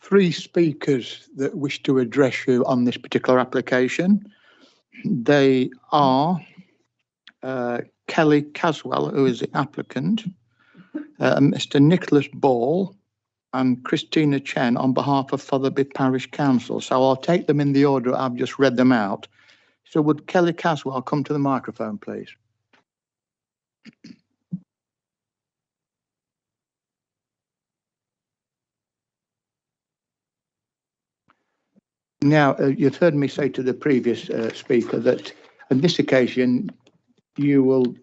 3 speakers that wish to address you on this particular application. They are Kelly Caswell, who is the applicant, Mr. Nicholas Ball, and Christina Chen on behalf of Fotherby Parish Council. So I'll take them in the order I've just read them out. So would Kelly Caswell come to the microphone, please? Now, you've heard me say to the previous speaker that on this occasion, you will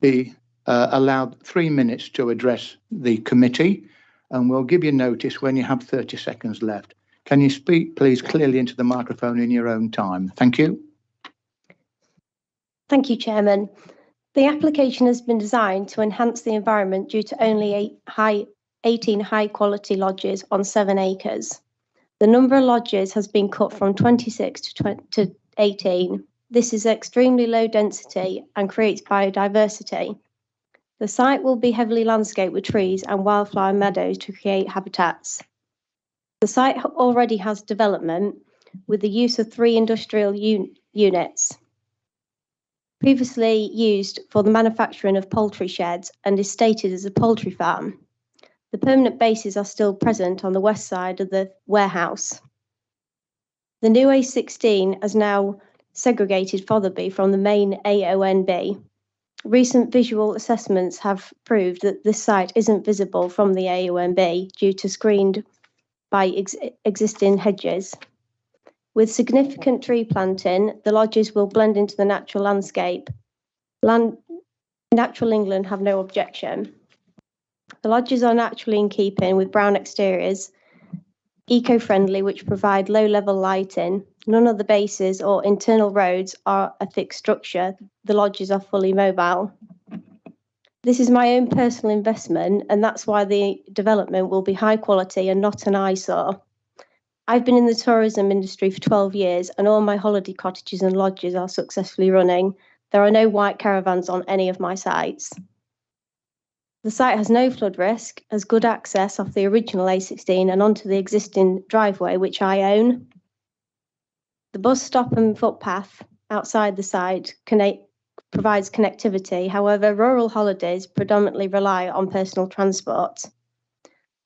be allowed 3 minutes to address the committee, and we'll give you notice when you have 30 seconds left. Can you speak, please, clearly into the microphone in your own time? Thank you. Thank you, Chairman. The application has been designed to enhance the environment due to only 18 high-quality lodges on 7 acres. The number of lodges has been cut from 26 to 18. This is extremely low density and creates biodiversity. The site will be heavily landscaped with trees and wildflower meadows to create habitats. The site already has development with the use of 3 industrial units, previously used for the manufacturing of poultry sheds and is stated as a poultry farm. The permanent bases are still present on the west side of the warehouse. The new A16 has now segregated Fotherby from the main AONB. Recent visual assessments have proved that this site isn't visible from the AONB due to screened by existing hedges. With significant tree planting, the lodges will blend into the natural landscape. Natural England have no objection. The lodges are naturally in keeping with brown exteriors, eco-friendly, which provide low-level lighting. None of the bases or internal roads are a fixed structure. The lodges are fully mobile. This is my own personal investment, and that's why the development will be high quality and not an eyesore. I've been in the tourism industry for 12 years, and all my holiday cottages and lodges are successfully running. There are no white caravans on any of my sites. The site has no flood risk, has good access off the original A16 and onto the existing driveway, which I own. The bus stop and footpath outside the site provides connectivity. However, rural holidays predominantly rely on personal transport.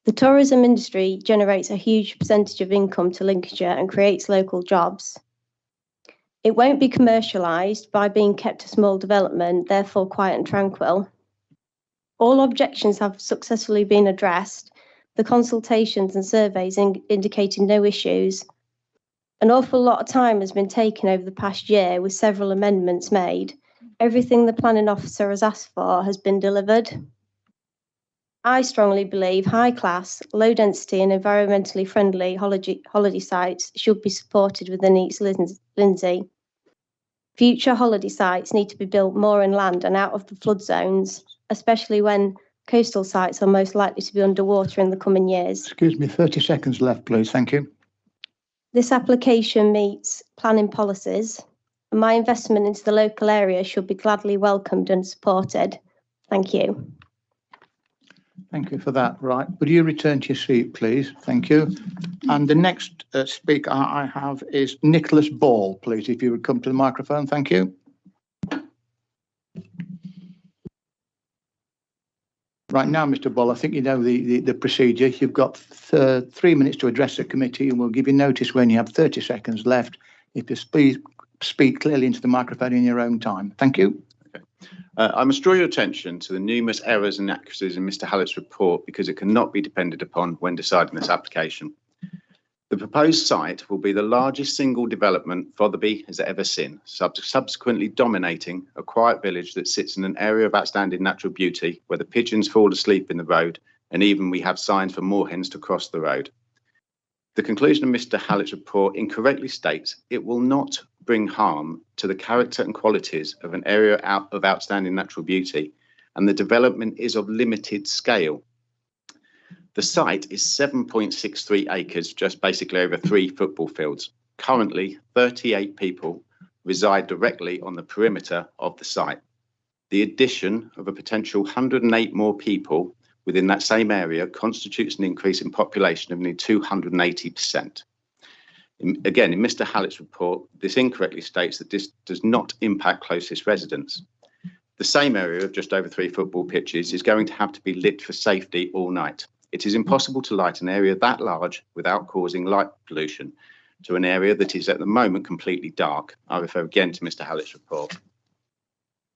The tourism industry generates a huge percentage of income to Lincolnshire and creates local jobs. It won't be commercialised by being kept a small development, therefore quiet and tranquil. All objections have successfully been addressed. The consultations and surveys indicating no issues. An awful lot of time has been taken over the past year with several amendments made. Everything the planning officer has asked for has been delivered. I strongly believe high class, low density and environmentally friendly holiday sites should be supported within East Lindsey. Future holiday sites need to be built more inland and out of the flood zones, especially when coastal sites are most likely to be underwater in the coming years. Excuse me, 30 seconds left, please. Thank you. This application meets planning policies, and my investment into the local area should be gladly welcomed and supported. Thank you. Thank you for that. Right. Would you return to your seat, please? Thank you. And the next speaker I have is Nicholas Ball, please, if you would come to the microphone. Thank you. Right now, Mr. Ball, I think you know the procedure. You've got 3 minutes to address the committee, and we'll give you notice when you have 30 seconds left. If you speak clearly into the microphone in your own time. Thank you. Okay. I must draw your attention to the numerous errors and inaccuracies in Mr. Hallett's report because it cannot be depended upon when deciding this application. The proposed site will be the largest single development Fotherby has ever seen, subsequently dominating a quiet village that sits in an area of outstanding natural beauty where the pigeons fall asleep in the road and even we have signs for moorhens to cross the road. The conclusion of Mr. Hallett's report incorrectly states it will not bring harm to the character and qualities of an area of outstanding natural beauty, and the development is of limited scale. The site is 7.63 acres, just basically over 3 football fields. Currently, 38 people reside directly on the perimeter of the site. The addition of a potential 108 more people within that same area constitutes an increase in population of nearly 280%. Again, in Mr. Hallett's report, this incorrectly states that this does not impact closest residents. The same area of just over 3 football pitches is going to have to be lit for safety all night. It is impossible to light an area that large without causing light pollution to an area that is at the moment completely dark. I refer again to Mr. Hallett's report.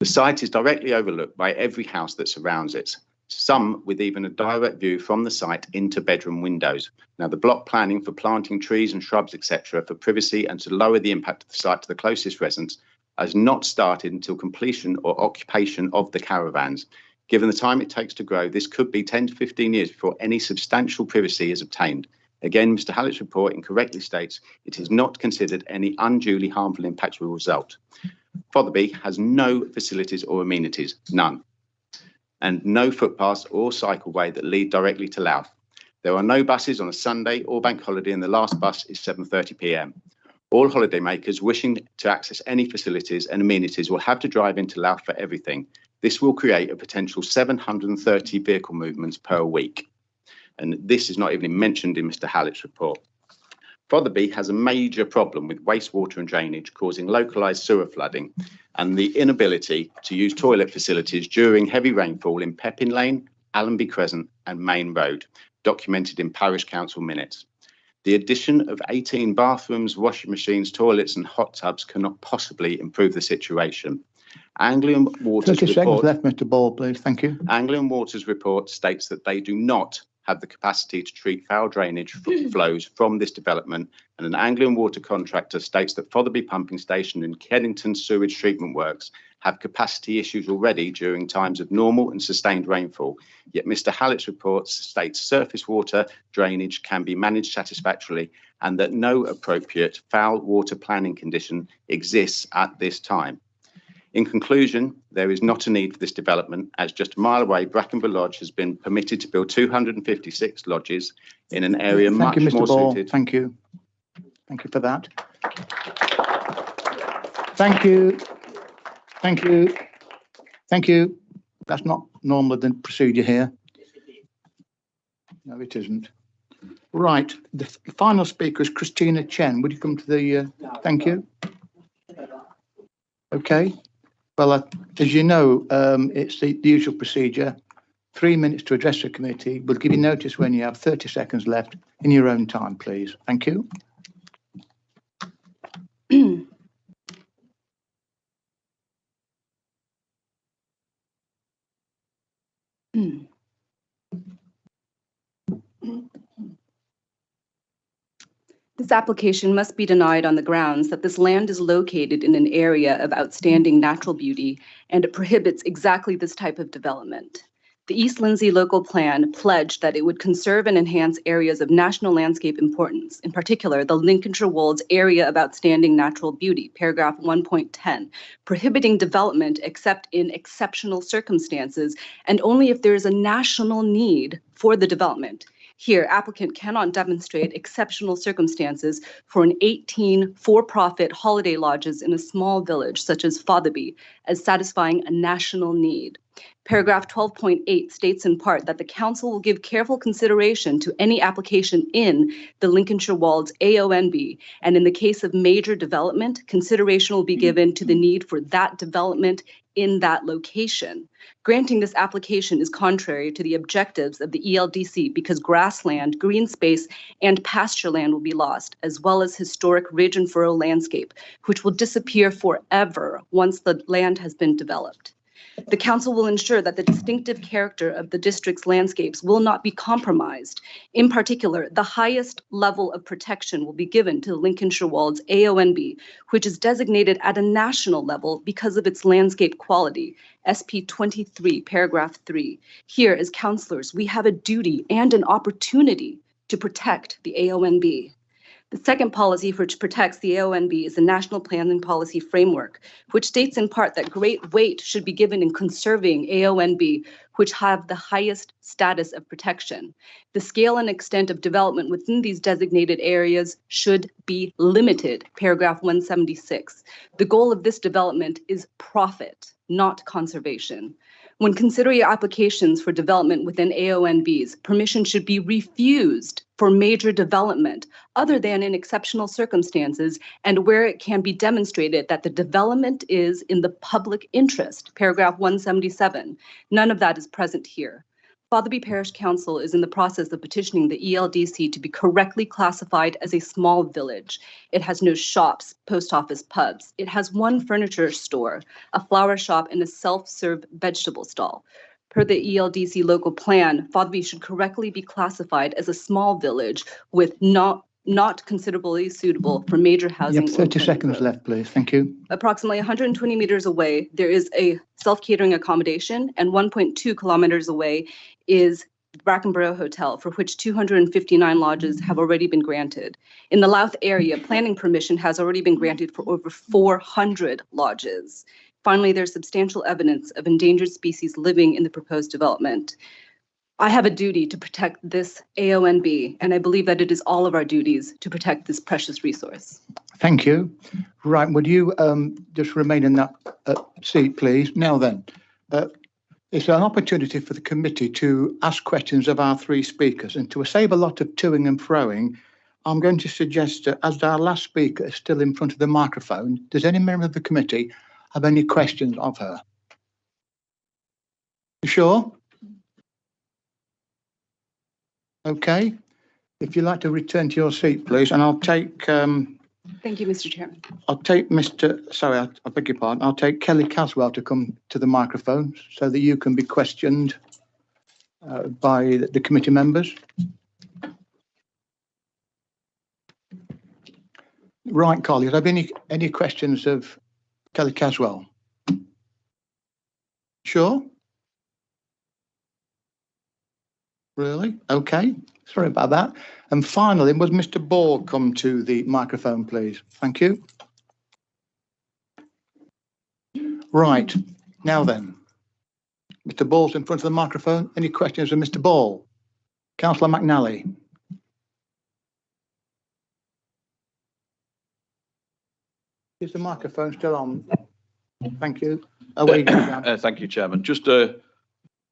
The site is directly overlooked by every house that surrounds it, some with even a direct view from the site into bedroom windows. Now, the block planning for planting trees and shrubs, etc., for privacy and to lower the impact of the site to the closest residents has not started until completion or occupation of the caravans. Given the time it takes to grow, this could be 10 to 15 years before any substantial privacy is obtained. Again, Mr. Hallett's report incorrectly states it is not considered any unduly harmful impact will result. Fotherby has no facilities or amenities, none, and no footpaths or cycleway that lead directly to Louth. There are no buses on a Sunday or bank holiday, and the last bus is 7:30 p.m. All holidaymakers wishing to access any facilities and amenities will have to drive into Louth for everything. This will create a potential 730 vehicle movements per week. And this is not even mentioned in Mr. Hallett's report. Fotherby has a major problem with wastewater and drainage, causing localised sewer flooding and the inability to use toilet facilities during heavy rainfall in Pepin Lane, Allenby Crescent and Main Road, documented in Parish Council minutes. The addition of 18 bathrooms, washing machines, toilets and hot tubs cannot possibly improve the situation. Anglian Water's 30 seconds report, left, Mr. Ball, please. Thank you. Anglian Water's report states that they do not have the capacity to treat foul drainage flows from this development, and an Anglian water contractor states that Fotherby Pumping Station and Kennington Sewage Treatment Works have capacity issues already during times of normal and sustained rainfall. Yet Mr. Hallett's report states surface water drainage can be managed satisfactorily and that no appropriate foul water planning condition exists at this time. In conclusion, there is not a need for this development, as just a mile away, Brackenbury Lodge has been permitted to build 256 lodges in an area much more suited. Thank you. Thank you for that. Thank you. Thank you. Thank you. That's not normal than procedure here. No, it isn't. Right. The final speaker is Christina Chen. Would you come to the, thank you. Okay. Well, as you know, it's the usual procedure. 3 minutes to address the committee. We'll give you notice when you have 30 seconds left in your own time, please. Thank you. This application must be denied on the grounds that this land is located in an area of outstanding natural beauty and it prohibits exactly this type of development. The East Lindsey local plan pledged that it would conserve and enhance areas of national landscape importance, in particular the Lincolnshire Wolds area of outstanding natural beauty, paragraph 1.10, prohibiting development except in exceptional circumstances and only if there is a national need for the development. Here, applicant cannot demonstrate exceptional circumstances for an 18 for-profit holiday lodges in a small village such as Fotherby as satisfying a national need. Paragraph 12.8 states in part that the council will give careful consideration to any application in the Lincolnshire Wolds AONB, and in the case of major development, consideration will be given to the need for that development in that location. Granting this application is contrary to the objectives of the ELDC because grassland, green space, and pasture land will be lost, as well as historic ridge and furrow landscape, which will disappear forever once the land has been developed. The council will ensure that the distinctive character of the district's landscapes will not be compromised. In particular, the highest level of protection will be given to the Lincolnshire Wolds AONB, which is designated at a national level because of its landscape quality, SP 23, paragraph 3. Here, as councillors, we have a duty and an opportunity to protect the AONB. The second policy which protects the AONB is the National Planning Policy Framework, which states in part that great weight should be given in conserving AONB, which have the highest status of protection. The scale and extent of development within these designated areas should be limited, paragraph 176. The goal of this development is profit, not conservation. When considering applications for development within AONBs, permission should be refused for major development other than in exceptional circumstances and where it can be demonstrated that the development is in the public interest, paragraph 177. None of that is present here. Fotherby Parish Council is in the process of petitioning the ELDC to be correctly classified as a small village. It has no shops, post office, pubs. It has one furniture store, a flower shop, and a self-serve vegetable stall. Per the ELDC local plan, Fotherby should correctly be classified as a small village with not considerably suitable for major housing. You have 30 seconds left, please. Thank you. Approximately 120 meters away, there is a self-catering accommodation, and 1.2 kilometers away is Brackenborough Hotel, for which 259 lodges have already been granted. In the Louth area, planning permission has already been granted for over 400 lodges. Finally, there's substantial evidence of endangered species living in the proposed development. I have a duty to protect this AONB, and I believe that it is all of our duties to protect this precious resource. Thank you. Right, would you just remain in that seat, please? Now then, it's an opportunity for the committee to ask questions of our three speakers, and to save a lot of toing and froing, I'm going to suggest that as our last speaker is still in front of the microphone, does any member of the committee have any questions of her? You sure? Okay. If you'd like to return to your seat, please, and I'll take... Thank you, Mr. Chairman. I'll take I beg your pardon. I'll take Kelly Caswell to come to the microphone so that you can be questioned by the committee members? Right, colleagues, have any questions of Kelly Caswell? Sure? Really? Okay, sorry about that. And finally, would Mr. Ball come to the microphone, please? Thank you. Right, now then. Mr. Ball's in front of the microphone. Any questions of Mr. Ball? Councillor McNally. Is the microphone still on? Thank you. Away you go, Dan. Thank you, Chairman. Just a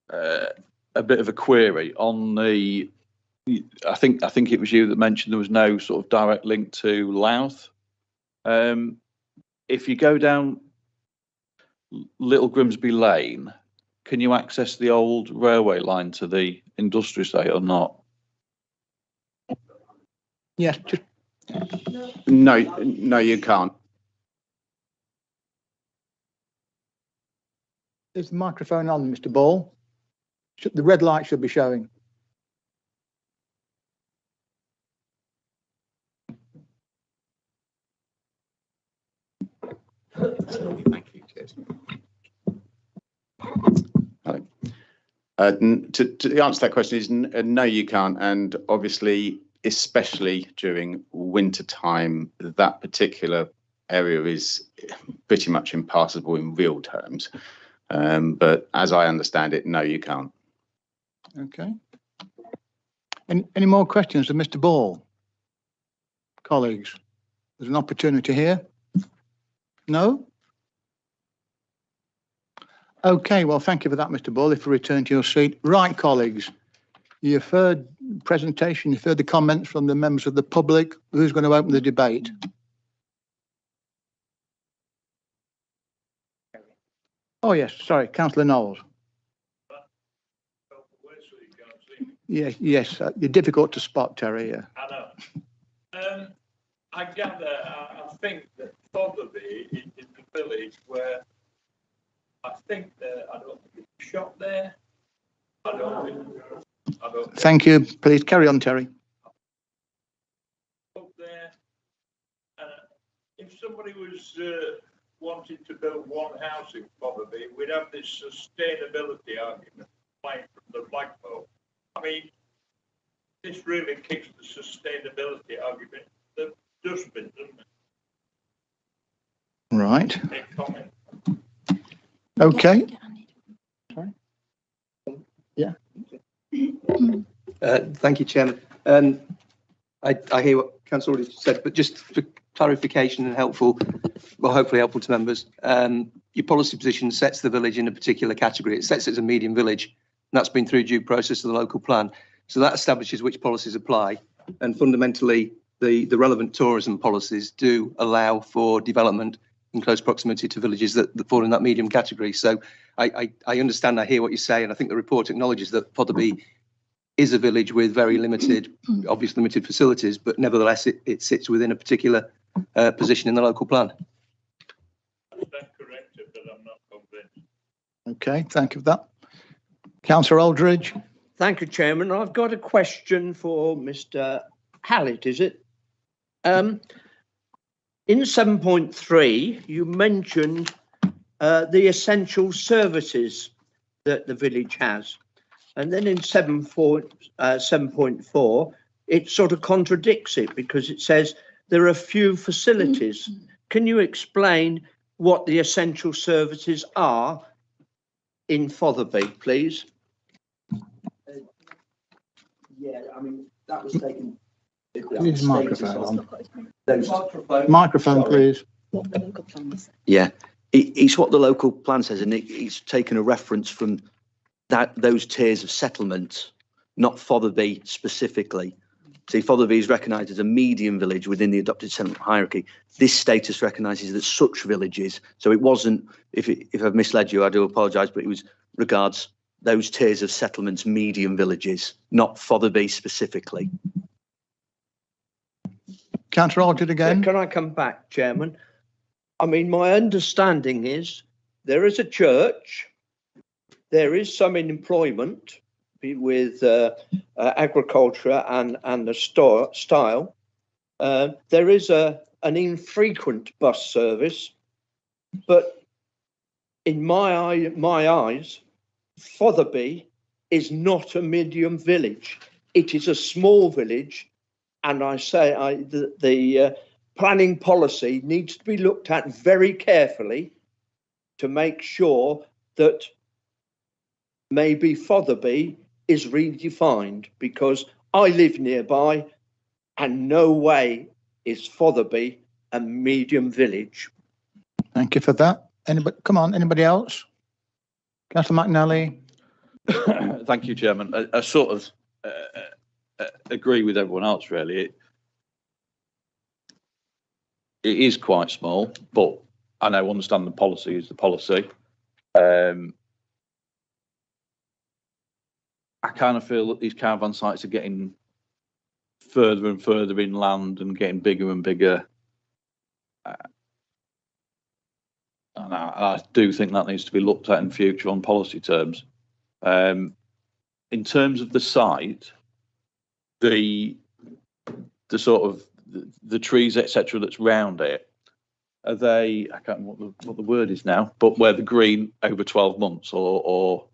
bit of a query on the. I think it was you that mentioned there was no sort of direct link to Louth. If you go down Little Grimsby Lane, can you access the old railway line to the industrial estate or not? Yes. Just... No, you can't. Is the microphone on, Mr. Ball? The red light should be showing. Thank you, Cheers. To answer that question is no, you can't. And obviously, especially during winter time, that particular area is pretty much impassable in real terms. But as I understand it, no, you can't. Okay. Any more questions of Mr. Ball? Colleagues, there's an opportunity here. No? Okay, well, thank you for that, Mr. Ball. If you return to your seat. Right, colleagues, you've heard the presentation, you've heard the comments from the members of the public. Who's going to open the debate? Oh, yes, sorry, Councillor Knowles. Yes, you're difficult to spot, Terry. Yeah. I know. I gather, I think that Fotherby is the village where I think that I don't think it's a shop there. I don't. Thank you. Please carry on, Terry. Up there, if somebody was wanting to build one house in Fotherby, we'd have this sustainability argument playing from the flagpole. I mean, this really kicks the sustainability argument. The dustbin, doesn't it? Right. Any comment? Okay. Sorry. Yeah. Thank you, Chairman. I hear what Councillor already said, but just for clarification and hopefully helpful to members, your policy position sets the village in a particular category. It sets it as a medium village, and that's been through due process of the local plan. So that establishes which policies apply, and fundamentally, the relevant tourism policies do allow for development in close proximity to villages that fall in that medium category. So I understand, I hear what you say, and I think the report acknowledges that Fotherby is a village with very limited, obviously limited facilities, but nevertheless it sits within a particular position in the local plan. That's correct, but I'm not convinced. Okay, thank you for that. Councillor Aldridge. Thank you, Chairman. I've got a question for Mr. Hallett, is it? In 7.3, you mentioned the essential services that the village has. And then in 7.4, it sort of contradicts it because it says there are few facilities. Can you explain what the essential services are in Fotherby, please? Yeah, I mean, that was taken. Use microphone on. Microphone, please. Yeah, it's what the local plan says, and it's taken a reference from those tiers of settlement, not Fotherby specifically. See, Fotherby is recognised as a medium village within the adopted settlement hierarchy. This status recognises that such villages, so it wasn't, if I've misled you, I do apologise, but it was regards those tiers of settlements, medium villages, not Fotherby specifically. Councillor Aldridge again. Can I come back, Chairman? I mean, my understanding is there is a church, there is some employment, with agriculture and the style. There is an infrequent bus service, but in my eyes, Fotherby is not a medium village. It is a small village, and I say the planning policy needs to be looked at very carefully to make sure that maybe Fotherby is redefined, because I live nearby and no way is Fotherby a medium village. Thank you for that. Anybody, come on, anybody else? Councillor McNally. Thank you, Chairman. I sort of agree with everyone else, really. It is quite small, but I now understand the policy is the policy. I kind of feel that these caravan sites are getting further and further inland and getting bigger and bigger. And I do think that needs to be looked at in future on policy terms. In terms of the site, the sort of the trees, etc., that's round it, are they? I can't remember what the word is now, but where the green over 12 months, or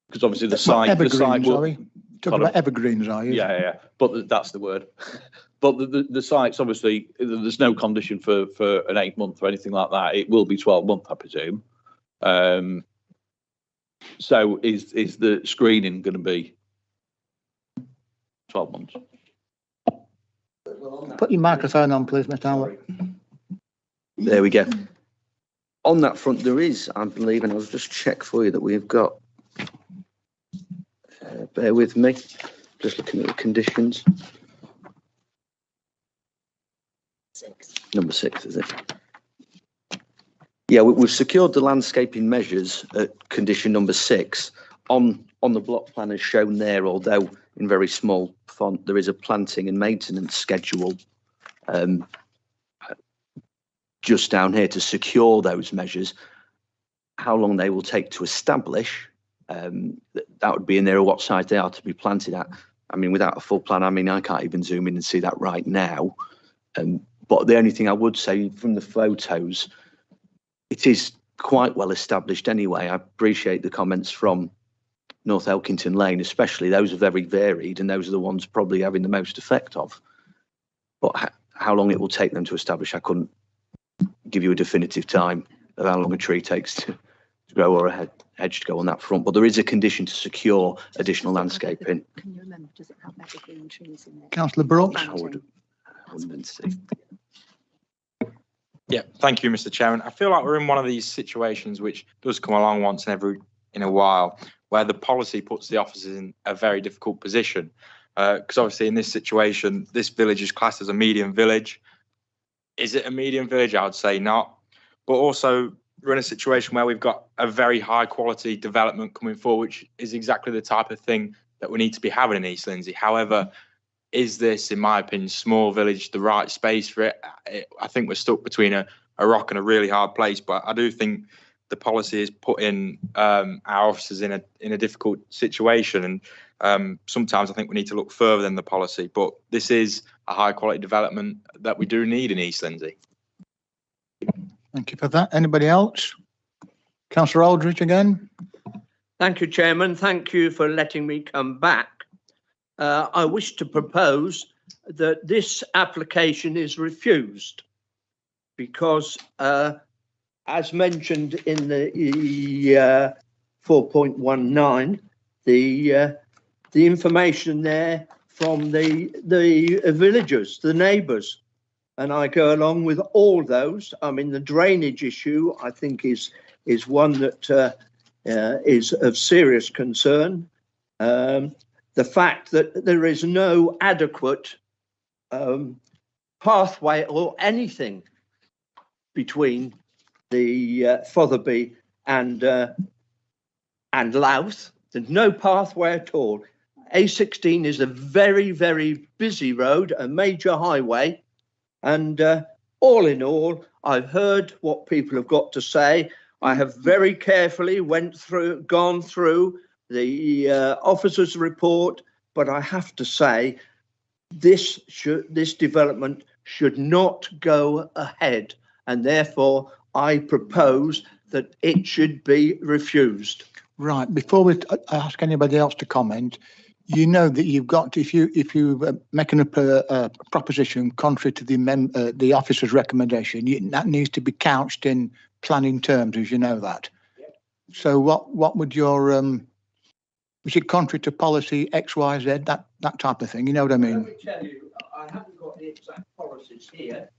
because obviously the site, will, talking about evergreens, are you? Yeah. But that's the word. But the site's obviously, there's no condition for an 8 month or anything like that. It will be 12 month, I presume. So is the screening going to be 12 months? Put your microphone on, please, Mr. Howard. There we go. On that front, there is, I believe, and I'll just check for you that we've got. Bear with me. Just looking at the conditions. Number 6, is it? Yeah, we've secured the landscaping measures at condition number 6. On the block plan as shown there, although in very small font, there is a planting and maintenance schedule just down here to secure those measures. How long they will take to establish, that would be in there, or what size they are to be planted at. I mean, without a full plan, I mean, I can't even zoom in and see that right now. But the only thing I would say from the photos, it is quite well established anyway. I appreciate the comments from North Elkington Lane, especially. Those are very varied, and those are the ones probably having the most effect of. But how long it will take them to establish, I couldn't give you a definitive time of how long a tree takes to grow or a hedge to go on that front. But there is a condition to secure additional landscaping. Can you remember, does it have evergreen trees in there? Councillor Brooks. I wouldn't see. Yeah, thank you, Mr. Chairman. I feel like we're in one of these situations which does come along once in a while, where the policy puts the officers in a very difficult position. Because obviously in this situation, this village is classed as a medium village. Is it a medium village? I would say not. But also we're in a situation where we've got a very high quality development coming forward, which is exactly the type of thing that we need to be having in East Lindsey. However, is this, in my opinion, small village, the right space for it? I think we're stuck between a rock and a really hard place, but I do think the policy is putting our officers in a difficult situation. And sometimes I think we need to look further than the policy, but this is a high quality development that we do need in East Lindsey. Thank you for that. Anybody else? Councillor Aldridge again. Thank you, Chairman. Thank you for letting me come back. I wish to propose that this application is refused because, as mentioned in the 4.19, the information there from the villagers, the neighbours, and I go along with all those. I mean, the drainage issue, I think, is one that is of serious concern. The fact that there is no adequate pathway or anything between the Fotherby and Louth. There's no pathway at all. A16 is a very, very busy road, a major highway. And all in all, I've heard what people have got to say. I have very carefully gone through the officer's report, but I have to say this development should not go ahead, and therefore I propose that it should be refused. Right. Before we ask anybody else to comment, you know that you've got if you making a proposition contrary to the officer's recommendation, that needs to be couched in planning terms, as you know that. Yep. So what would your is it contrary to policy X, Y, Z, that type of thing? You know what I mean? Let me tell you, I haven't got the exact policies here,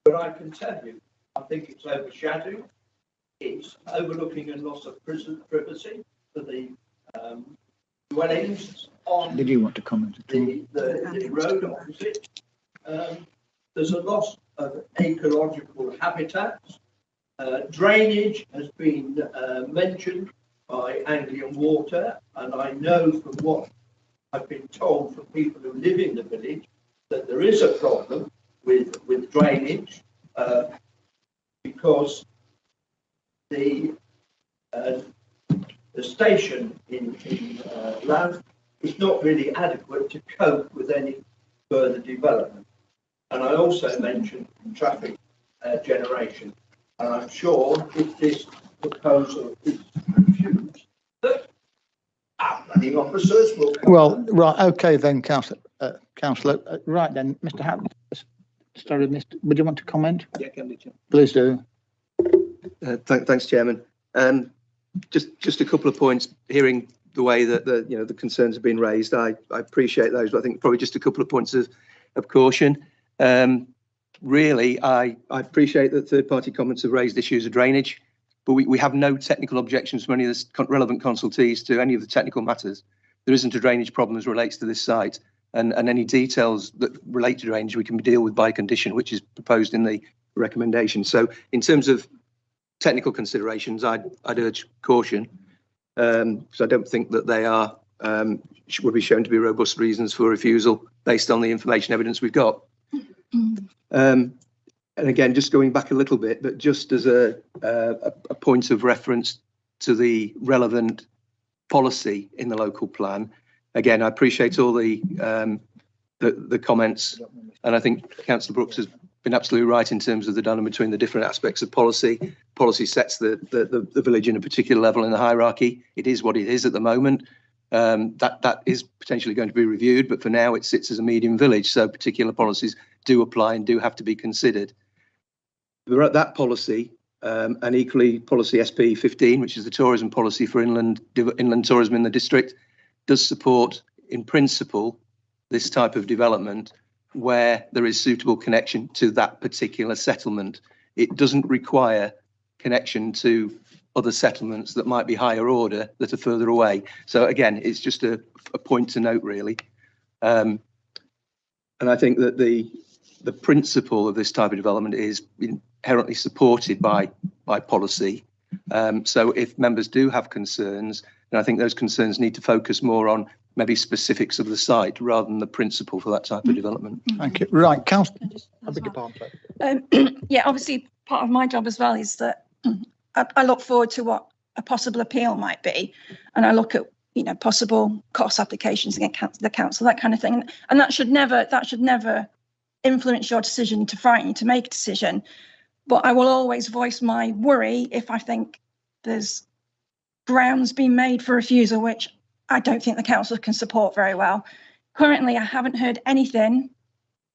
but I can tell you, I think it's overshadowed. It's overlooking a loss of privacy for the dwellings on. Did you want to comment? The road opposite. There's a loss of ecological habitats. Drainage has been mentioned by Anglian Water, and I know from what I've been told from people who live in the village that there is a problem with drainage because the station in Louth is not really adequate to cope with any further development. And I also mentioned traffic generation. And I'm sure if this proposal is refused, that our planning officers will. Well, right, okay then, Councillor. Right then, Mr. Howard. Sorry, would you want to comment? Yeah, can do, Chair. Please do. Thanks, Chairman. Just a couple of points. Hearing the way that the concerns have been raised, I appreciate those, but I think probably just a couple of points of caution. Really, I appreciate that third-party comments have raised issues of drainage, but we have no technical objections from any of the relevant consultees to any of the technical matters. There isn't a drainage problem as relates to this site, and any details that relate to drainage we can deal with by condition, which is proposed in the recommendation. So in terms of technical considerations, I'd urge caution, because I don't think that they are would be shown to be robust reasons for refusal based on the information evidence we've got. And again, just going back a little bit, but just as a point of reference to the relevant policy in the local plan, again, I appreciate all the comments, and I think Councillor Brooks has been absolutely right in terms of the dialogue between the different aspects of policy. Policy sets the village in a particular level in the hierarchy. It is what it is at the moment. That is potentially going to be reviewed, but for now it sits as a medium village, so particular policies do apply and do have to be considered. That policy, and equally policy SP 15, which is the tourism policy for inland tourism in the district, does support in principle this type of development where there is suitable connection to that particular settlement. It doesn't require connection to other settlements that might be higher order that are further away. So again, it's just a point to note, really. And I think that the principle of this type of development is inherently supported by policy. So if members do have concerns, then I think those concerns need to focus more on maybe specifics of the site rather than the principle for that type of development. Thank you. Right, Councillor. I beg your pardon. Yeah, obviously part of my job as well is that I look forward to what a possible appeal might be, and I look at possible cost applications against the council, that kind of thing, and that should never influence your decision to frighten you to make a decision. But I will always voice my worry if I think there's grounds being made for refusal, which I don't think the council can support very well. Currently, I haven't heard anything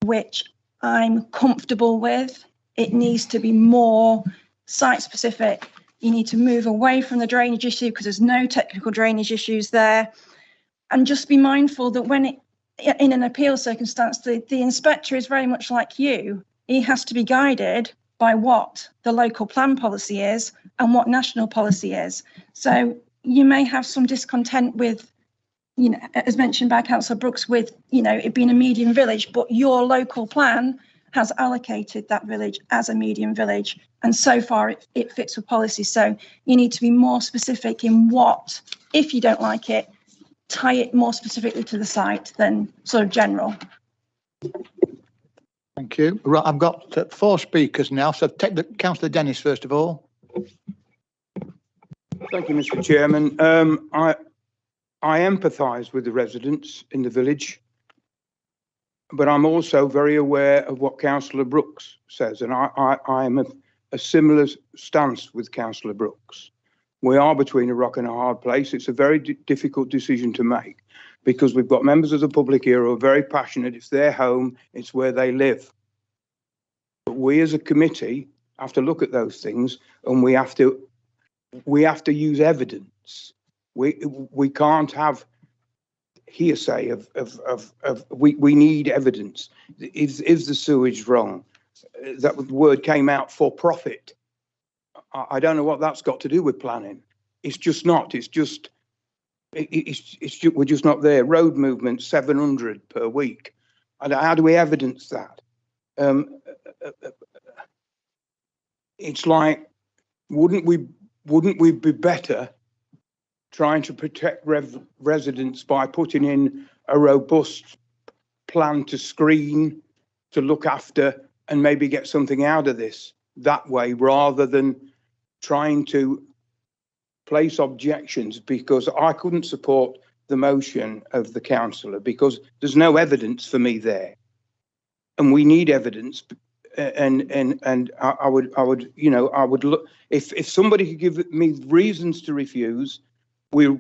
which I'm comfortable with. It needs to be more site specific. You need to move away from the drainage issue because there's no technical drainage issues there. And just be mindful that when in an appeal circumstance, the inspector is very much like you. He has to be guided by what the local plan policy is and what national policy is. So you may have some discontent with, as mentioned by Councillor Brooks, with, it being a medium village, but your local plan has allocated that village as a medium village. And so far it fits with policy. So you need to be more specific in what, if you don't like it, tie it more specifically to the site than sort of general. Thank you. Right, I've got 4 speakers now. So take the Councillor Dennis first of all. Thank you, Mr. Chairman. I empathise with the residents in the village, but I'm also very aware of what Councillor Brooks says, and I am a similar stance with Councillor Brooks. We are between a rock and a hard place. It's a very difficult decision to make because we've got members of the public here who are very passionate. It's their home, it's where they live. But we as a committee have to look at those things, and we have to use evidence. We can't have hearsay we need evidence. Is the sewage wrong? That word came out, for profit. I don't know what that's got to do with planning. It's just not. It's just we're just not there. Road movement 700 per week. How do we evidence that? It's like, wouldn't we be better trying to protect residents by putting in a robust plan to screen, to look after, and maybe get something out of this that way, rather than trying to place objections? Because I couldn't support the motion of the councillor because there's no evidence for me there, and we need evidence. And I would, you know, I would look, if somebody could give me reasons to refuse, you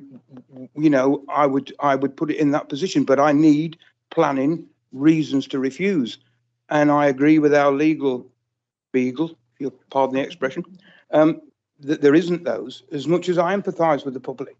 know, I would put it in that position, but I need planning reasons to refuse. And I agree with our legal beagle, if you'll pardon the expression, that there isn't those, as much as I empathise with the public.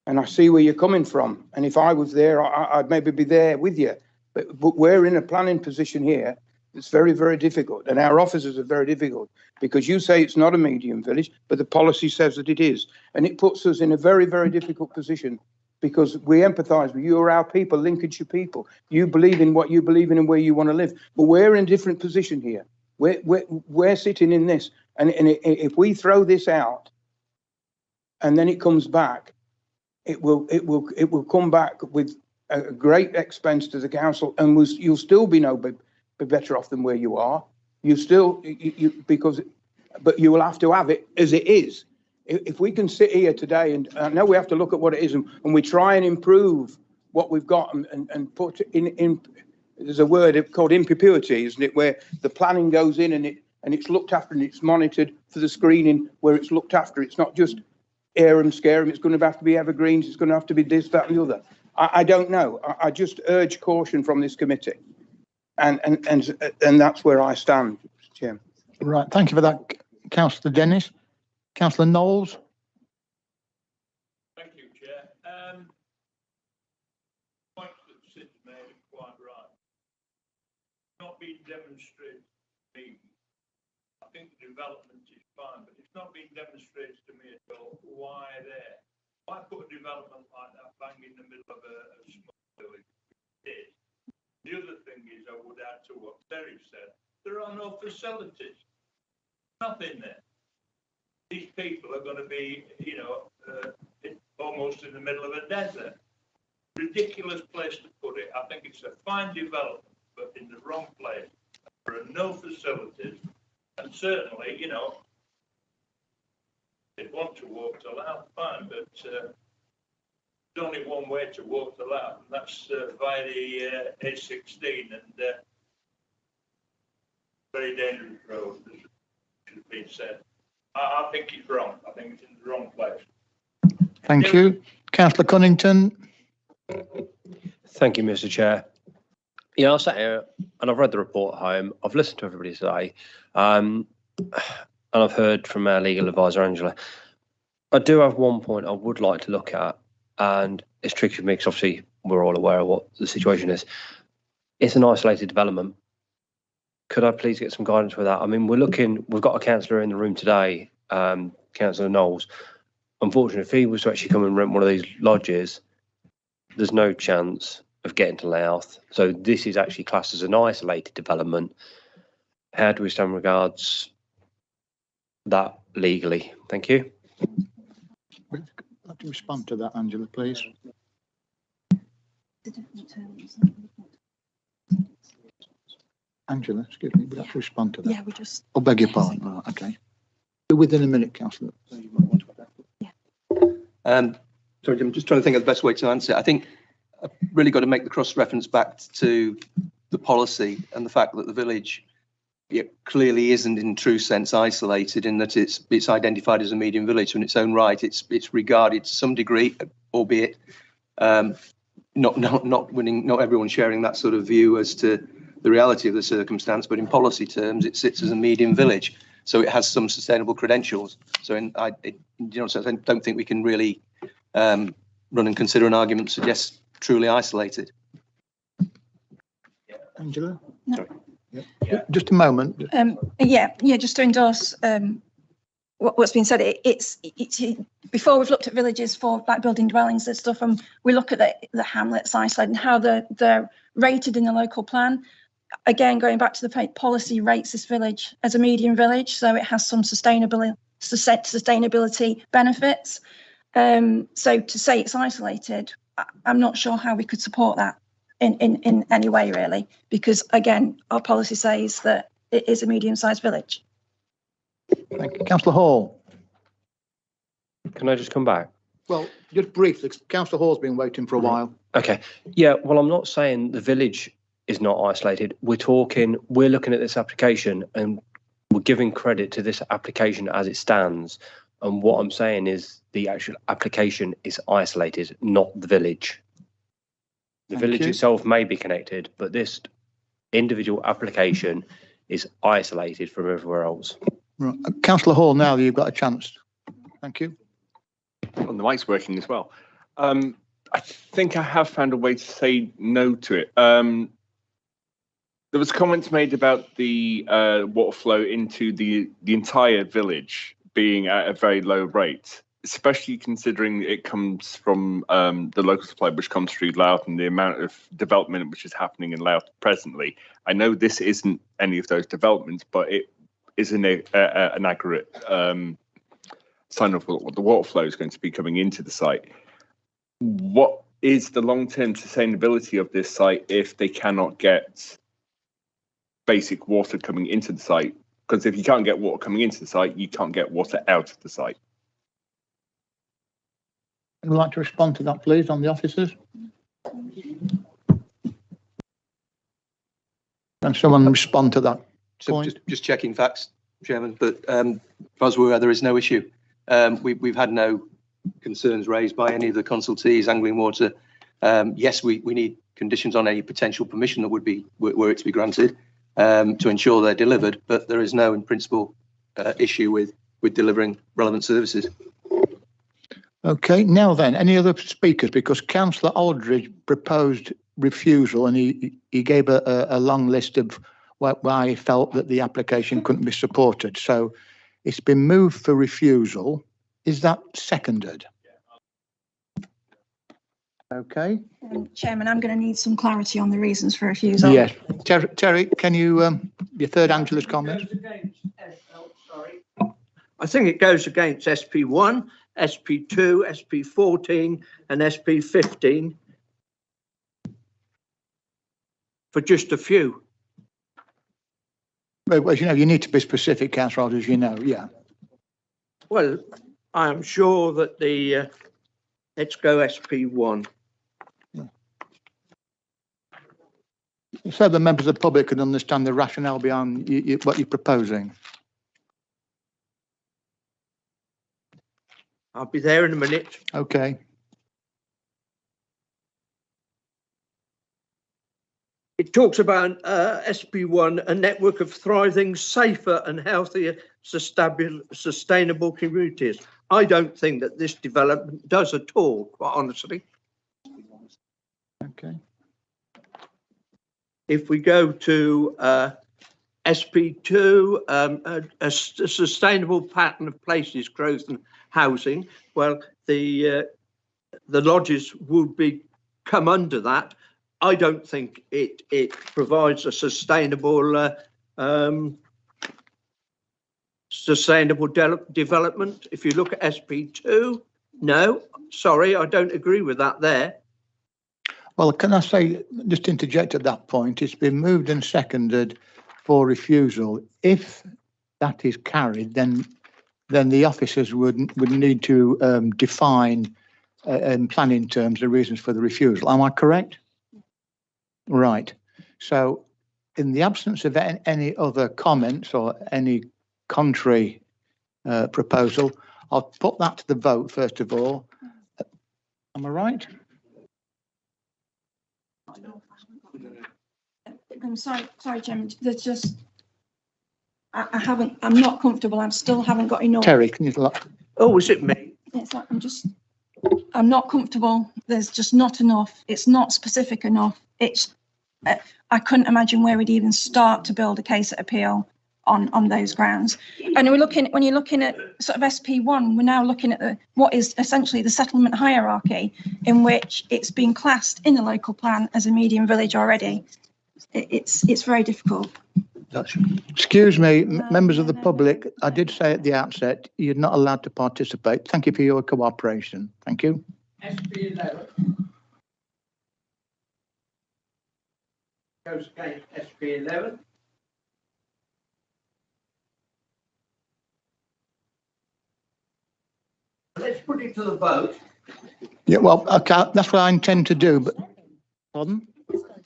And I see where you're coming from. And if I was there, I'd maybe be there with you. But we're in a planning position here. It's very, very difficult. And our officers are very difficult because you say it's not a medium village, but the policy says that it is. And it puts us in a very, very difficult position because we empathise with you. You're our people, Lincolnshire people. You believe in what you believe in and where you want to live. But we're in a different position here. We're sitting in this. And if we throw this out and then it comes back, it will come back with a great expense to the council, and you'll still be better off than where you are. But you will have to have it as it is. If we can sit here today, and I know we have to look at what it is, and we try and improve what we've got and put in, there's a word called imperpetuity, isn't it, where the planning goes in and it's looked after and it's monitored for the screening where it's looked after. It's not just air and scare them. It's going to have to be evergreens. It's going to have to be this, that, and the other. I don't know. I just urge caution from this committee. And that's where I stand, Mr. Chairman. Right, thank you for that, Councillor Dennis. Councillor Knowles. Thank you, Chair. Point that Sid's made is quite right. Not being demonstrated to me. I think the development is fine, but it's not being demonstrated to me at all. Why there? Why put a development like that bang in the middle of a small village? The other thing is, I would add to what Terry said, there are no facilities. Nothing there. These people are going to be, you know, almost in the middle of a desert. Ridiculous place to put it. I think it's a fine development, but in the wrong place. There are no facilities. And certainly, you know, they want to walk to Louth, fine, but there's only one way to walk to Louth, and that's via the A16, and very dangerous road, as should have been said. I think it's wrong. I think it's in the wrong place. Thank you. Councillor Cunnington. Thank you, Mr. Chair. Yeah, I sat here and I've read the report at home. I've listened to everybody today, and I've heard from our legal advisor, Angela. I do have one point I would like to look at, and it's tricky for me because obviously we're all aware of what the situation is. It's an isolated development. Could I please get some guidance with that? I mean, we've got a councillor in the room today, Councillor Knowles. Unfortunately, if he was to actually come and rent one of these lodges, there's no chance of getting to Louth. So this is actually classed as an isolated development. How do we stand regards that legally? Thank you. I'd like to respond to that, Angela, please. Angela, excuse me, we have to respond to that. Yeah, we just. I beg your pardon. Right, okay. Within a minute, Councillor. Sorry, I'm just trying to think of the best way to answer it. I think I've really got to make the cross-reference back to the policy and the fact that the village clearly isn't in true sense isolated, in that it's identified as a medium village in its own right. It's regarded to some degree, albeit not everyone sharing that sort of view as to the reality of the circumstance, but in policy terms, it sits as a medium village. So it has some sustainable credentials. So I don't think we can really run and consider an argument to suggest truly isolated. Angela? No. Yeah. Just a moment. Just to endorse what's been said, it's before we've looked at villages for like building dwellings and stuff, and we look at the hamlets isolated and how they're rated in the local plan. Again, going back to the policy rates this village as a medium village, so it has some sustainability benefits. So to say it's isolated, I'm not sure how we could support that in any way, really, because again, our policy says that it is a medium-sized village. Thank you. Councillor Hall. Can I just come back? Well, just briefly, Councillor Hall's been waiting for a while. Okay. Yeah, well, I'm not saying the village is not isolated. We're looking at this application and we're giving credit to this application as it stands. And what I'm saying is the actual application is isolated, not the village. The village itself may be connected, but this individual application is isolated from everywhere else. Right. Councillor Hall, now you've got a chance. Thank you. Well, the mic's working as well. I think I have found a way to say no to it. There was comments made about the water flow into the entire village being at a very low rate, especially considering it comes from the local supply, which comes through Louth, and the amount of development which is happening in Louth presently. I know this isn't any of those developments, but it is an accurate sign of what the water flow is going to be coming into the site. What is the long-term sustainability of this site if they cannot get basic water coming into the site? Because if you can't get water coming into the site, you can't get water out of the site. Would you like to respond to that, please, on the officers? Can someone respond to that? So just checking facts, Chairman, but as far as we're aware, there is no issue. We've had no concerns raised by any of the consultees, Angling Water. Yes, we need conditions on any potential permission that would be, were it to be granted, to ensure they're delivered, but there is no, in principle, issue with delivering relevant services. Okay, now then, any other speakers? Because Councillor Aldridge proposed refusal, and he gave a long list of why he felt that the application couldn't be supported. So it's been moved for refusal. Is that seconded? Okay. Chairman, I'm going to need some clarity on the reasons for refusal. Yes. Terry, can you, your third Angela's comment? I think it goes against SP1, SP2, SP14 and SP15 for just a few. Well, as you know, you need to be specific, Councillor, as you know, yeah. Well, I am sure that the, let's go SP1. So the members of the public can understand the rationale behind what you're proposing. I'll be there in a minute. Okay. It talks about SP1, a network of thriving, safer and healthier, sustainable communities. I don't think that this development does at all, quite honestly. Okay. If we go to SP2, a sustainable pattern of places, growth and housing, well, the lodges would come under that. I don't think it provides a sustainable development. If you look at SP2, no, sorry, I don't agree with that there. Well, can I say, just interject at that point, it's been moved and seconded for refusal. If that is carried, then the officers would need to define in planning terms, the reasons for the refusal. Am I correct? Right. So in the absence of any other comments or any contrary proposal, I'll put that to the vote first of all. Am I right? I'm sorry, Chairman. There's just, I'm not comfortable. I still haven't got enough. Terry, can you? Oh, is it me? It's like, I'm not comfortable. There's just not enough. It's not specific enough. I couldn't imagine where we'd even start to build a case at appeal on those grounds. And when you're looking at sort of SP1, we're now looking at what is essentially the settlement hierarchy, in which it's been classed in the local plan as a medium village already. It's very difficult. Excuse me, members of the public, I did say at the outset, you're not allowed to participate. Thank you for your cooperation. Thank you. SP11. Goes against SP11. Let's put it to the vote. Yeah, well, okay, that's what I intend to do, but, pardon?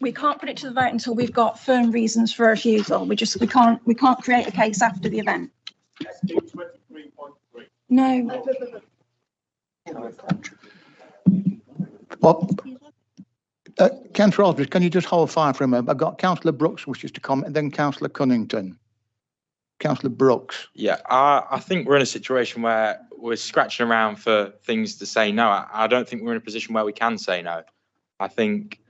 We can't put it to the vote until we've got firm reasons for refusal. We can't create a case after the event. No. Well, Councillor Osborne, can you just hold fire for a moment? I've got Councillor Brooks wishes to comment, and then Councillor Cunnington. Councillor Brooks. Yeah, I think we're in a situation where we're scratching around for things to say no. I don't think we're in a position where we can say no. I think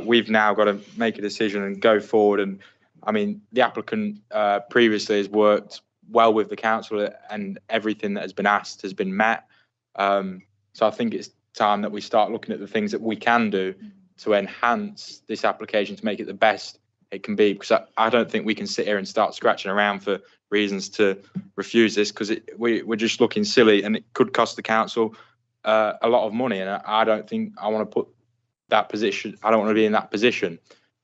we've now got to make a decision and go forward. And I mean, the applicant previously has worked well with the council, and everything that has been asked has been met. So I think it's time that we start looking at the things that we can do to enhance this application to make it the best it can be, because I don't think we can sit here and start scratching around for reasons to refuse this, because we're just looking silly, and it could cost the council a lot of money, and I don't think I want to put that position. I don't want to be in that position.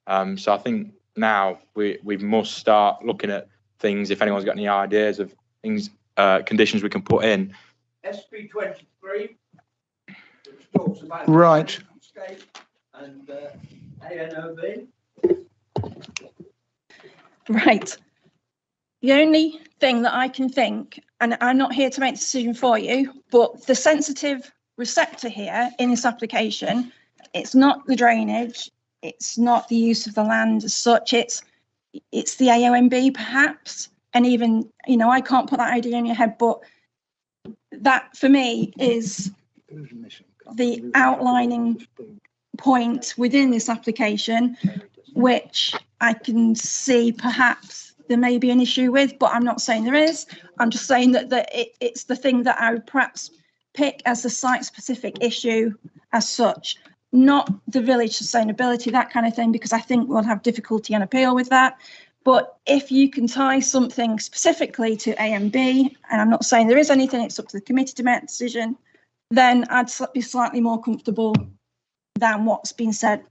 So I think now we must start looking at things. If anyone's got any ideas of things, conditions we can put in. SP23, which talks about right. And ANOB. Right. The only thing that I can think, and I'm not here to make the decision for you, but the sensitive receptor here in this application, it's not the drainage, it's not the use of the land as such, it's the AONB perhaps, and even, you know, I can't put that idea in your head, but that for me is the outlining point within this application, which I can see perhaps there may be an issue with, but I'm not saying there is. I'm just saying that it's the thing that I would perhaps pick as the site-specific issue as such, not the village sustainability, that kind of thing, because I think we'll have difficulty on appeal with that. But if you can tie something specifically to A and B, and I'm not saying there is anything, it's up to the committee to make a decision, then I'd be slightly more comfortable than what's been said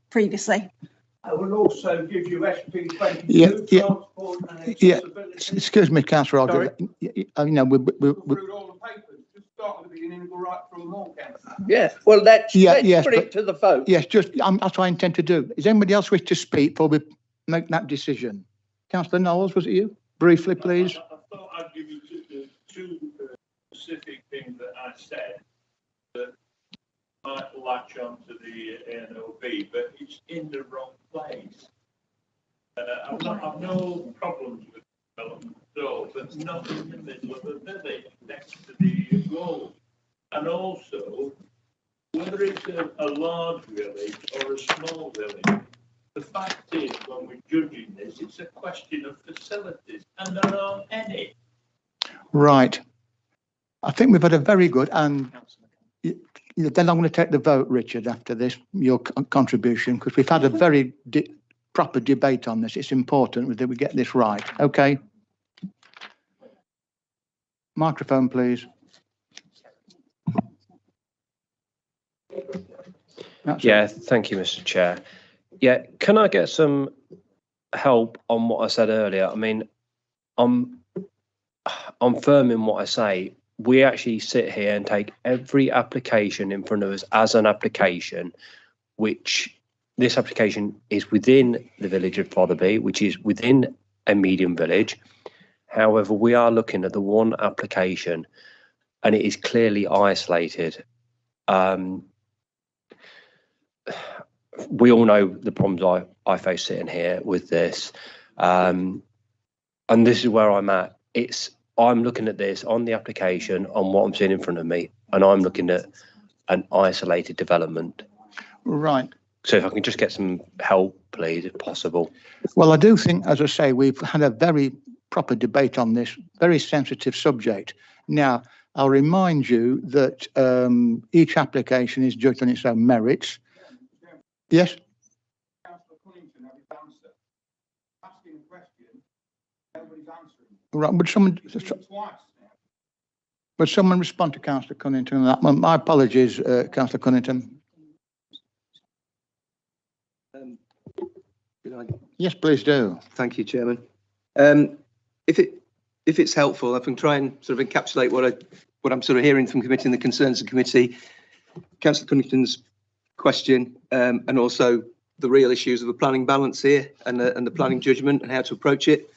previously. I will also give you SP22 transport and accessibility. Excuse me, Councillor Aldridge. You know, Through all the papers, just start at the beginning and go right through them all, Councillor. Yeah, well, let's put it to the vote. Yes, that's what I intend to do. Is anybody else wish to speak before we make that decision? Councillor Knowles, was it you? Briefly, please. I thought I'd give you two specific things that I said that might latch on to the NOB, but it's in the wrong place. I've no problems with development at all, but not in the middle of the village next to the road. And also, whether it's a large village or a small village, the fact is, when we're judging this, it's a question of facilities, and there aren't any. Right. I think we've had a very good, and then I'm going to take the vote, Richard, after this, your contribution, because we've had a very proper debate on this. It's important that we get this right. Okay. Microphone, please. Yeah, thank you, Mr. Chair. Yeah, can I get some help on what I said earlier? I mean, I'm firm in what I say. we actually sit here and take every application in front of us as an application, which this application is within the village of Fotherby, which is within a medium village. However, we are looking at the one application and it is clearly isolated. We all know the problems I face sitting here with this. And this is where I'm at. I'm looking at this on the application, on what I'm seeing in front of me, and I'm looking at an isolated development. Right. So if I can just get some help, please, if possible. Well, I do think, as I say, we've had a very proper debate on this very sensitive subject. Now, I'll remind you that each application is judged on its own merits. Yes? Right, would someone respond to Councillor Cunnington on that? My apologies, Councillor Cunnington. Yes, please do. Thank you, Chairman. If it's helpful, I can try and sort of encapsulate what I'm sort of hearing from committee and the concerns of committee, Councillor Cunnington's question, and also the real issues of the planning balance here and the planning judgment and how to approach it.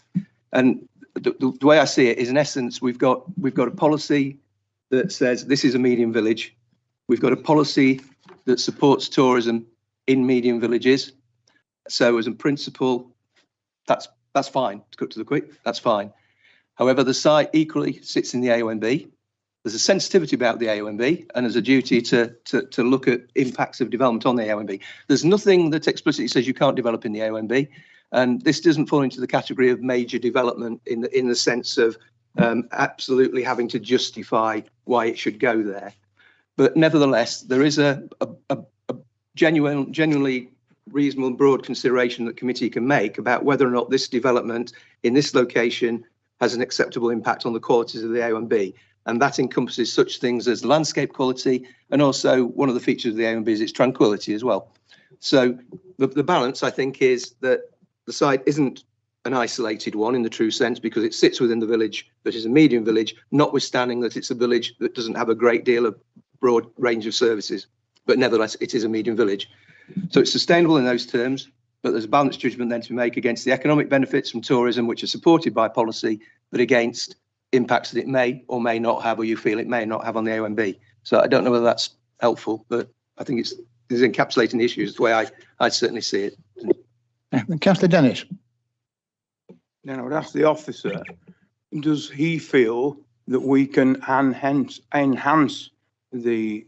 And the way I see it is, in essence, we've got a policy that says this is a medium village. We've got a policy that supports tourism in medium villages. So as a principle, that's fine. To cut to the quick, that's fine. However, the site equally sits in the AONB. There's a sensitivity about the AONB, and there's a duty to look at impacts of development on the AONB. There's nothing that explicitly says you can't develop in the AONB, and this doesn't fall into the category of major development in the sense of absolutely having to justify why it should go there. But nevertheless, there is a genuinely reasonable and broad consideration that committee can make about whether or not this development in this location has an acceptable impact on the qualities of the AONB. And that encompasses such things as landscape quality, and also one of the features of the AONB is its tranquility as well. So the balance, I think, is that the site isn't an isolated one in the true sense, because it sits within the village that is a medium village, notwithstanding that it's a village that doesn't have a great deal of broad range of services. But nevertheless, it is a medium village. So it's sustainable in those terms, but there's a balanced judgment then to make against the economic benefits from tourism, which are supported by policy, but against impacts that it may or may not have, or you feel it may not have on the AONB. So I don't know whether that's helpful, but I think it's encapsulating the issues the way I certainly see it. Councillor Dennis. Then I would ask the officer, does he feel that we can enhance the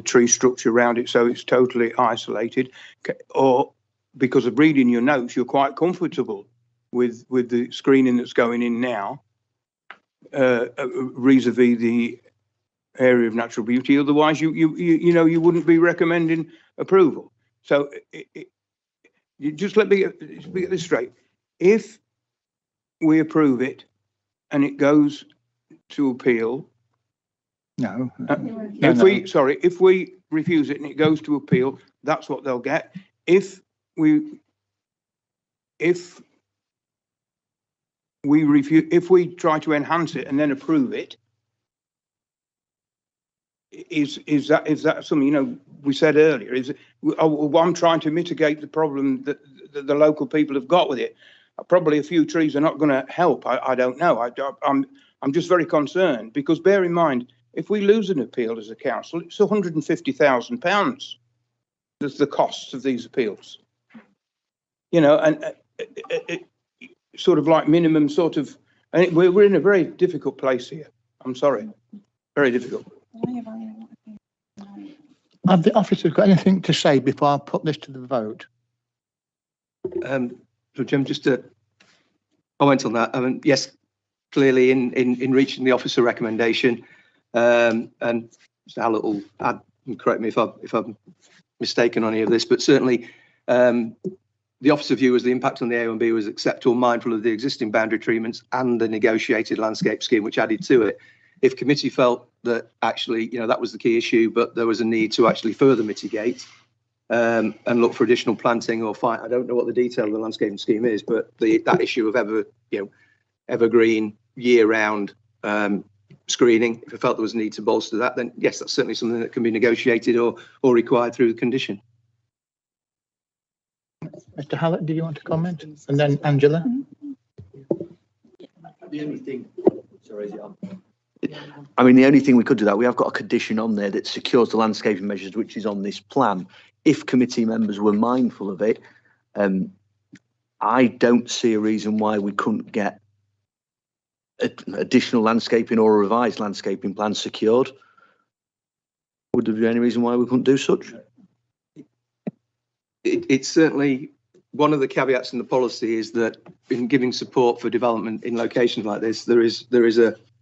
tree structure around it so it's totally isolated, or because of reading your notes, you're quite comfortable with the screening that's going in now, vis-a-vis the area of natural beauty? Otherwise, you wouldn't be recommending approval. So you just let me get this straight. If we approve it and it goes to appeal, if we refuse it and it goes to appeal, that's what they'll get. If we try to enhance it and then approve it, is that something, we said earlier, I'm trying to mitigate the problem that the local people have got with it. Probably a few trees are not going to help. I don't know. I'm just very concerned, because bear in mind, if we lose an appeal as a council, it's £150,000. There's the costs of these appeals, and sort of like minimum sort of, and we're in a very difficult place here. I'm sorry, very difficult. Have the officers got anything to say before I put this to the vote? So Jim, just to comment on that, yes, clearly in reaching the officer recommendation, and Mr. Hallett will add and correct me if I'm mistaken on any of this, but certainly the officer view was the impact on the AONB was acceptable, mindful of the existing boundary treatments and the negotiated landscape scheme which added to it. If committee felt that actually, that was the key issue, but there was a need to actually further mitigate and look for additional planting or I don't know what the detail of the landscaping scheme is, but that issue of evergreen, year-round screening. If I felt there was a need to bolster that, then yes, that's certainly something that can be negotiated or required through the condition. Mr. Hallett, do you want to comment? And then Angela? The only thing, sorry, is it on? I mean, the only thing we could do that, we have got a condition on there that secures the landscaping measures, which is on this plan. If committee members were mindful of it, I don't see a reason why we couldn't get additional landscaping or a revised landscaping plan secured. Would there be any reason why we couldn't do such? It's certainly one of the caveats in the policy is that in giving support for development in locations like this, there is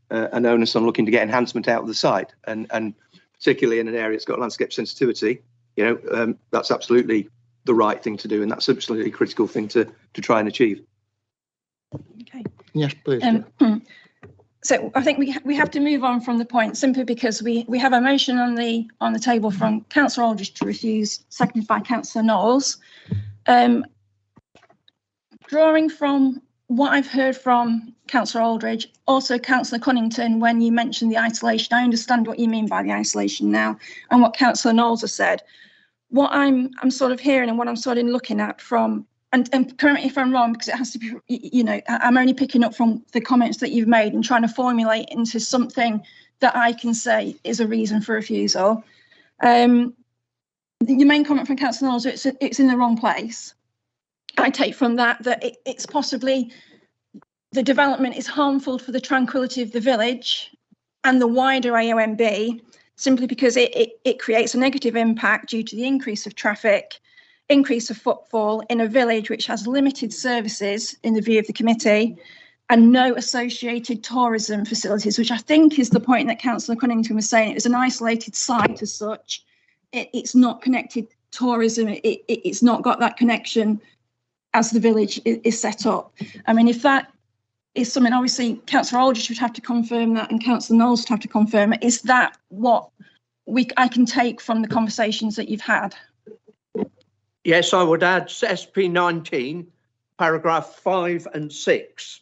an onus on looking to get enhancement out of the site, and particularly in an area that's got landscape sensitivity, that's absolutely the right thing to do, and that's absolutely a critical thing to try and achieve. Okay. Yes, please. So I think we have to move on from the point simply because we have a motion on the table from Councillor Aldridge to refuse, seconded by Councillor Knowles. Drawing from what I've heard from Councillor Aldridge, also Councillor Cunnington, when you mentioned the isolation, I understand what you mean by the isolation now, and what Councillor Knowles has said. What I'm sort of hearing and what I'm sort of looking at from, and correct me if I'm wrong, because it has to be, I'm only picking up from the comments that you've made and trying to formulate into something that I can say is a reason for refusal. The main comment from Councillor Knowles, it's in the wrong place. I take from that it's possibly the development is harmful for the tranquility of the village and the wider AONB, simply because it creates a negative impact due to the increase of traffic, increase of footfall in a village which has limited services in the view of the committee and no associated tourism facilities, which I think is the point that Councillor Cunnington was saying. It was an isolated site as such. It's not connected tourism. It's not got that connection as the village is set up. I mean, if that is something, obviously, Councillor Aldridge would have to confirm that and Councillor Knowles would have to confirm it. Is that what I can take from the conversations that you've had? Yes, I would add SP 19, paragraph 5 and 6.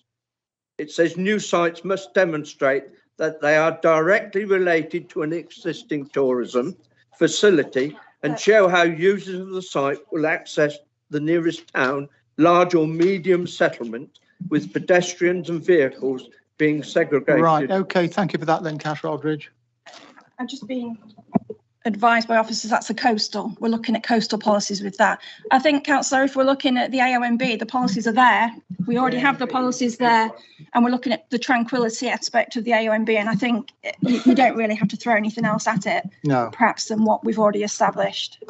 It says new sites must demonstrate that they are directly related to an existing tourism facility and show how users of the site will access the nearest town, large or medium settlement, with pedestrians and vehicles being segregated. Right, okay, thank you for that then, Councillor Aldridge. I've just been advised by officers that's a coastal. We're looking at coastal policies with that. I think, Councillor, if we're looking at the AONB, the policies are there. We already have the policies there, and we're looking at the tranquility aspect of the AONB, and I think you don't really have to throw anything else at it, no, perhaps, than what we've already established.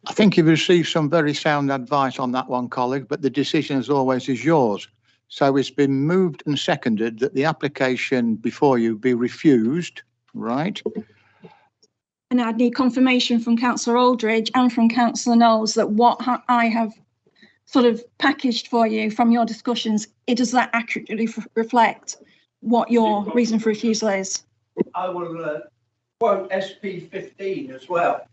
I think you've received some very sound advice on that one, colleague, but the decision, as always, is yours. So it's been moved and seconded that the application before you be refused, right? And I'd need confirmation from Councillor Aldridge and from Councillor Knowles that what I have sort of packaged for you from your discussions, does that accurately reflect what your reason for refusal is? I will quote SP 15 as well,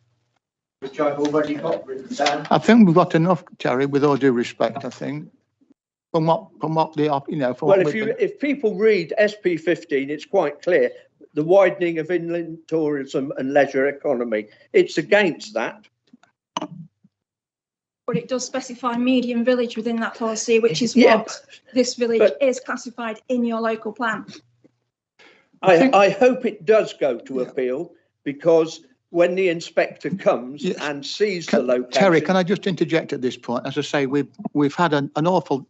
which I've already got written down. I think we've got enough, Terry, with all due respect, I think. From what if people read SP 15, it's quite clear. The widening of inland tourism and leisure economy. It's against that. But it does specify medium village within that policy, which is what this village is classified in your local plan. I hope it does go to appeal, because when the inspector comes and sees the location... Terry, can I just interject at this point? As I say, we've had an awful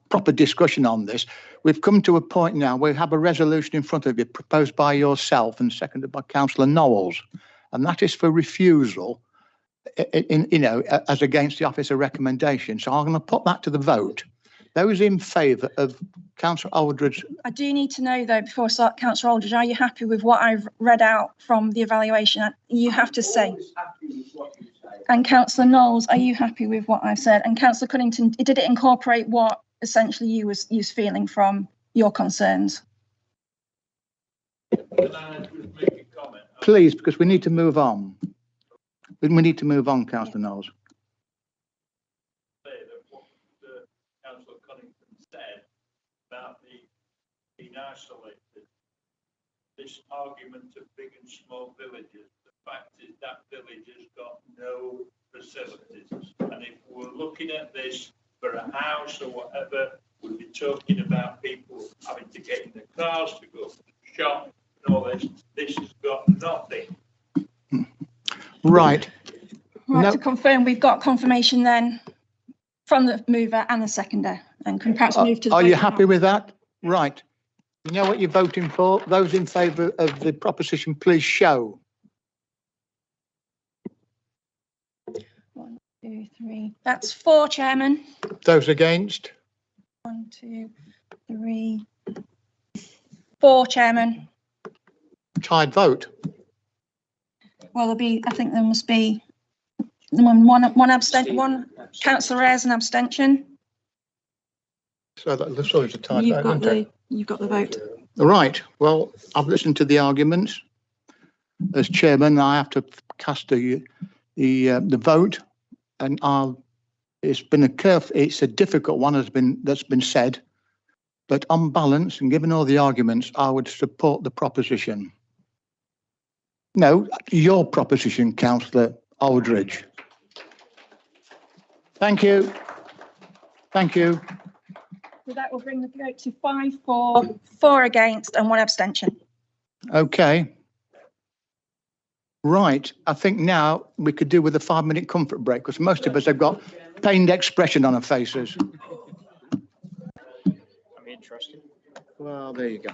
proper discussion on this. We've come to a point now where we have a resolution in front of you proposed by yourself and seconded by Councillor Knowles, and that is for refusal, as against the officer recommendation. So I'm going to put that to the vote. Those in favour of Councillor Aldridge. I do need to know, though, before I start, Councillor Aldridge, are you happy with what I've read out from the evaluation? You have to say. And Councillor Knowles, are you happy with what I've said? And Councillor Cunnington, did it incorporate what essentially you was feeling from your concerns? Please, because we need to move on. We need to move on, Councillor Knowles. Councillor Cunnington said about the being isolated. this argument of big and small villages. The fact is that village has got no facilities. And if we're looking at this for a house or whatever, we'd be talking about people having to get in their cars to go to the shop and all this. This has got nothing. Right. Right, No. to confirm, we've got confirmation then from the mover and the seconder, and can perhaps move to the. Are you vote happy now. with that? Right. You know what you're voting for? Those in favour of the proposition, please show. 1, 2, 3. That's 4, Chairman. Those against? 1, 2, 3, 4, Chairman. Tied vote. Well, I think there must be one abstention, one councillor Ayres an abstention. So that's always a tied vote, isn't it? You've got the vote. Right. Well, I've listened to the arguments. As chairman, I have to cast the vote, and it's a difficult one that's been said, but on balance and given all the arguments, I would support the proposition. No, your proposition, Councillor Aldridge. Thank you. Thank you. So that will bring the vote to 5 for, 4 against and 1 abstention. Okay. Right. I think now we could do with a 5-minute comfort break because most of us have got pained expression on our faces. I'm interested. Well, there you go.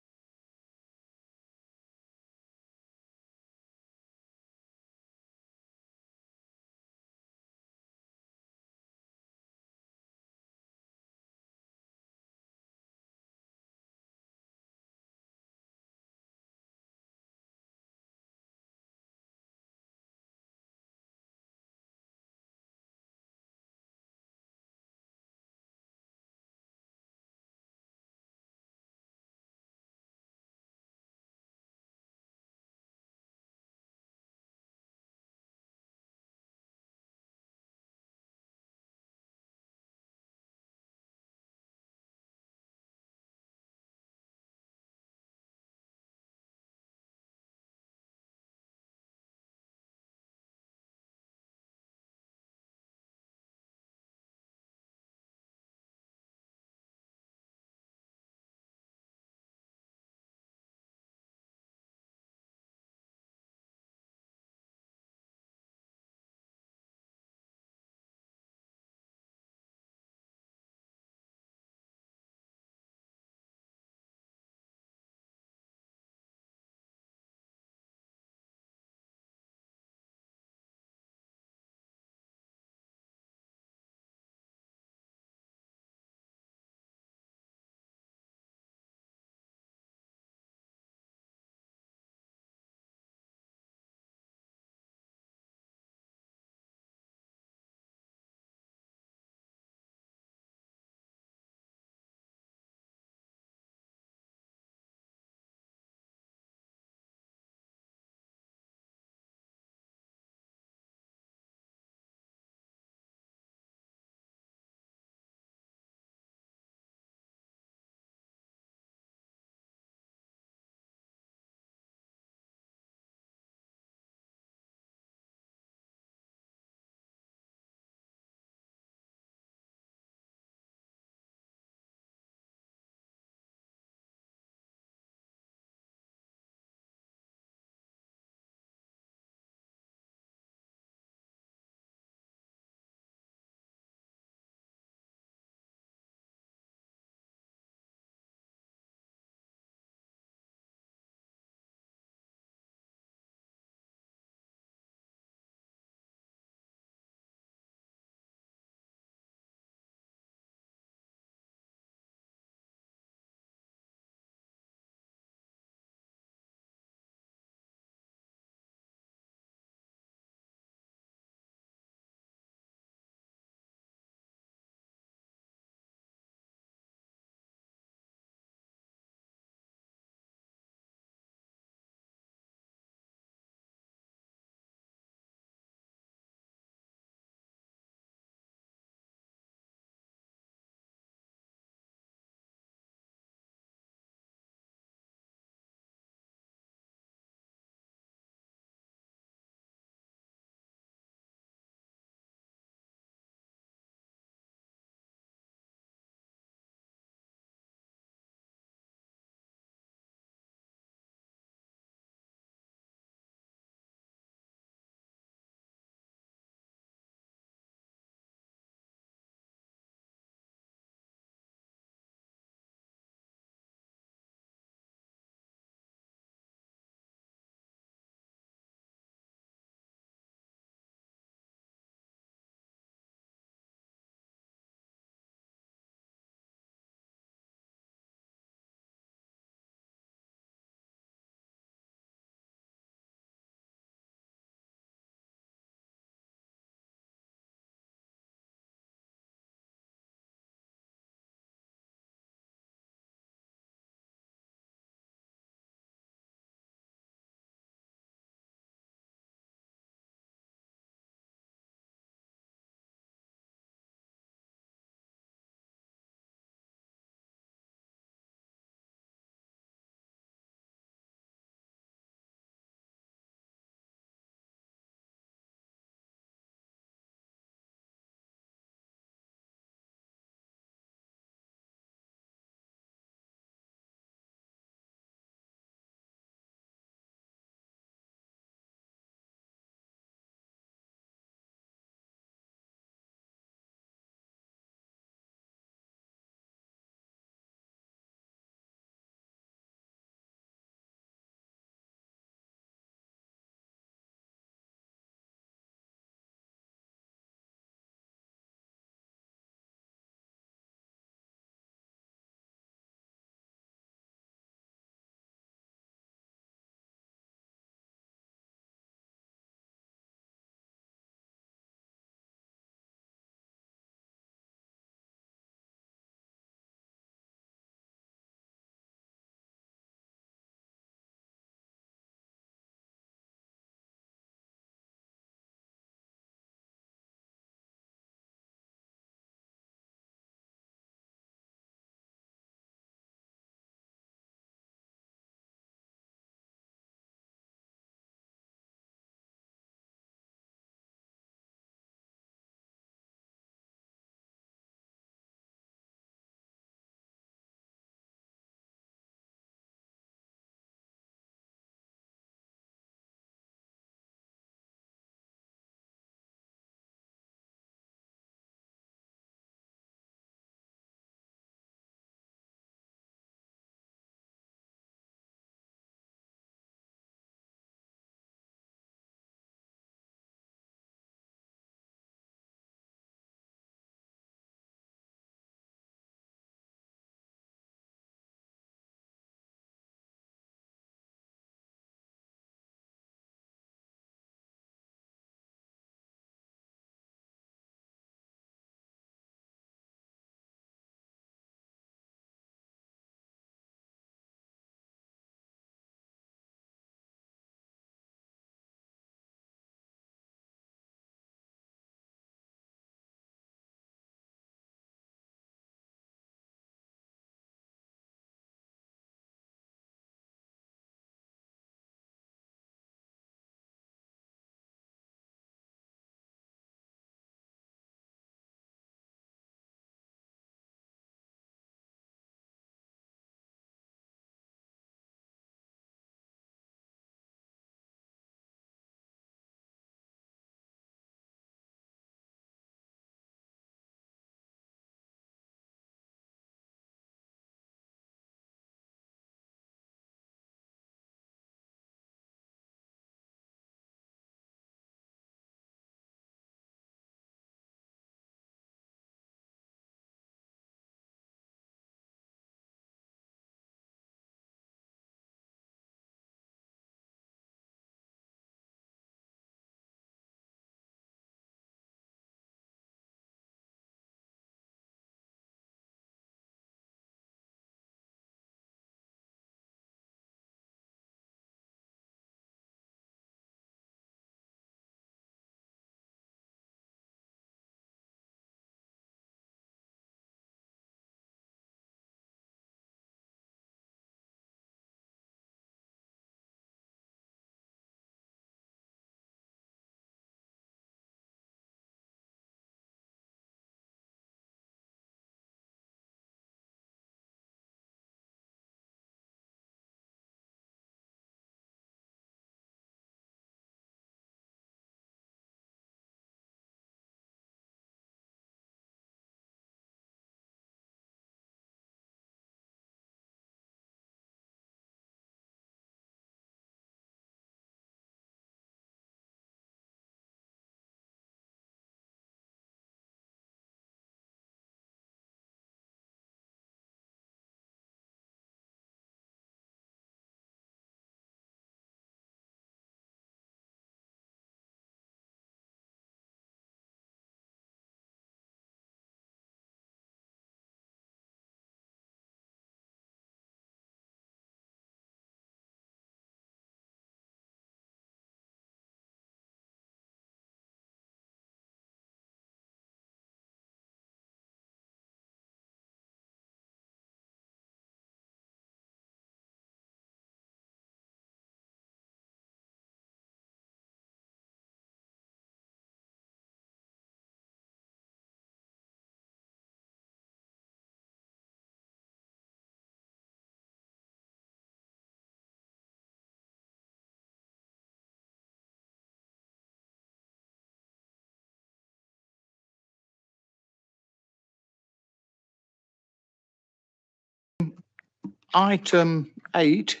item 8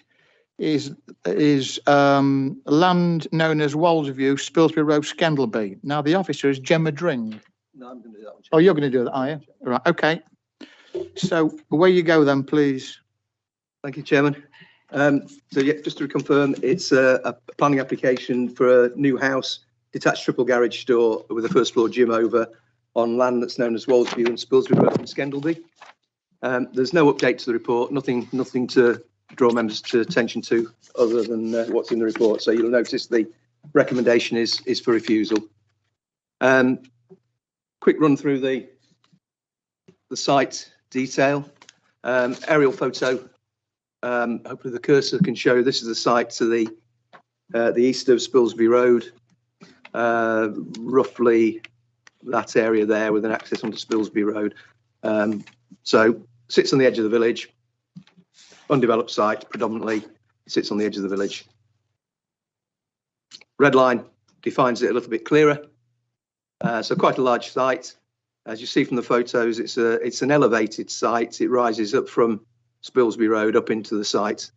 is land known as Walsview, Spilsby Road, Scandalby. Now, the officer is Gemma Dring. No, I'm going to do that one. Oh, you're going to do that, are you? Right, okay. So away you go then, please. Thank you, Chairman. So yeah, just to confirm, it's a planning application for a new house, detached triple garage store with a first floor gym over on land that's known as Walsview and Spilsby Road in Scandalby. There's no update to the report, nothing to draw members to attention to other than what's in the report. So you'll notice the recommendation is for refusal. Quick run through the site detail. Aerial photo. Hopefully the cursor can show this is the site to the east of Spilsby Road, roughly that area there with an access onto Spilsby Road. So sits on the edge of the village, undeveloped site predominantly, sits on the edge of the village. Red line defines it a little bit clearer. So quite a large site. As you see from the photos, it's an elevated site. It rises up from Spilsby Road up into the site,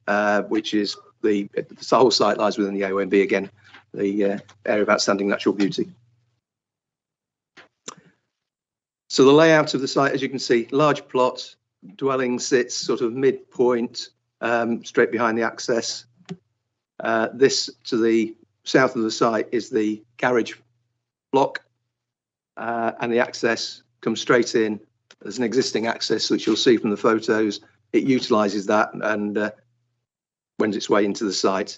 which is the whole site lies within the AONB again, the area of outstanding natural beauty. So the layout of the site, as you can see, large plot, dwelling sits sort of midpoint, straight behind the access. This to the south of the site is the garage block, and the access comes straight in. There's an existing access, which you'll see from the photos. It utilises that and wends its way into the site.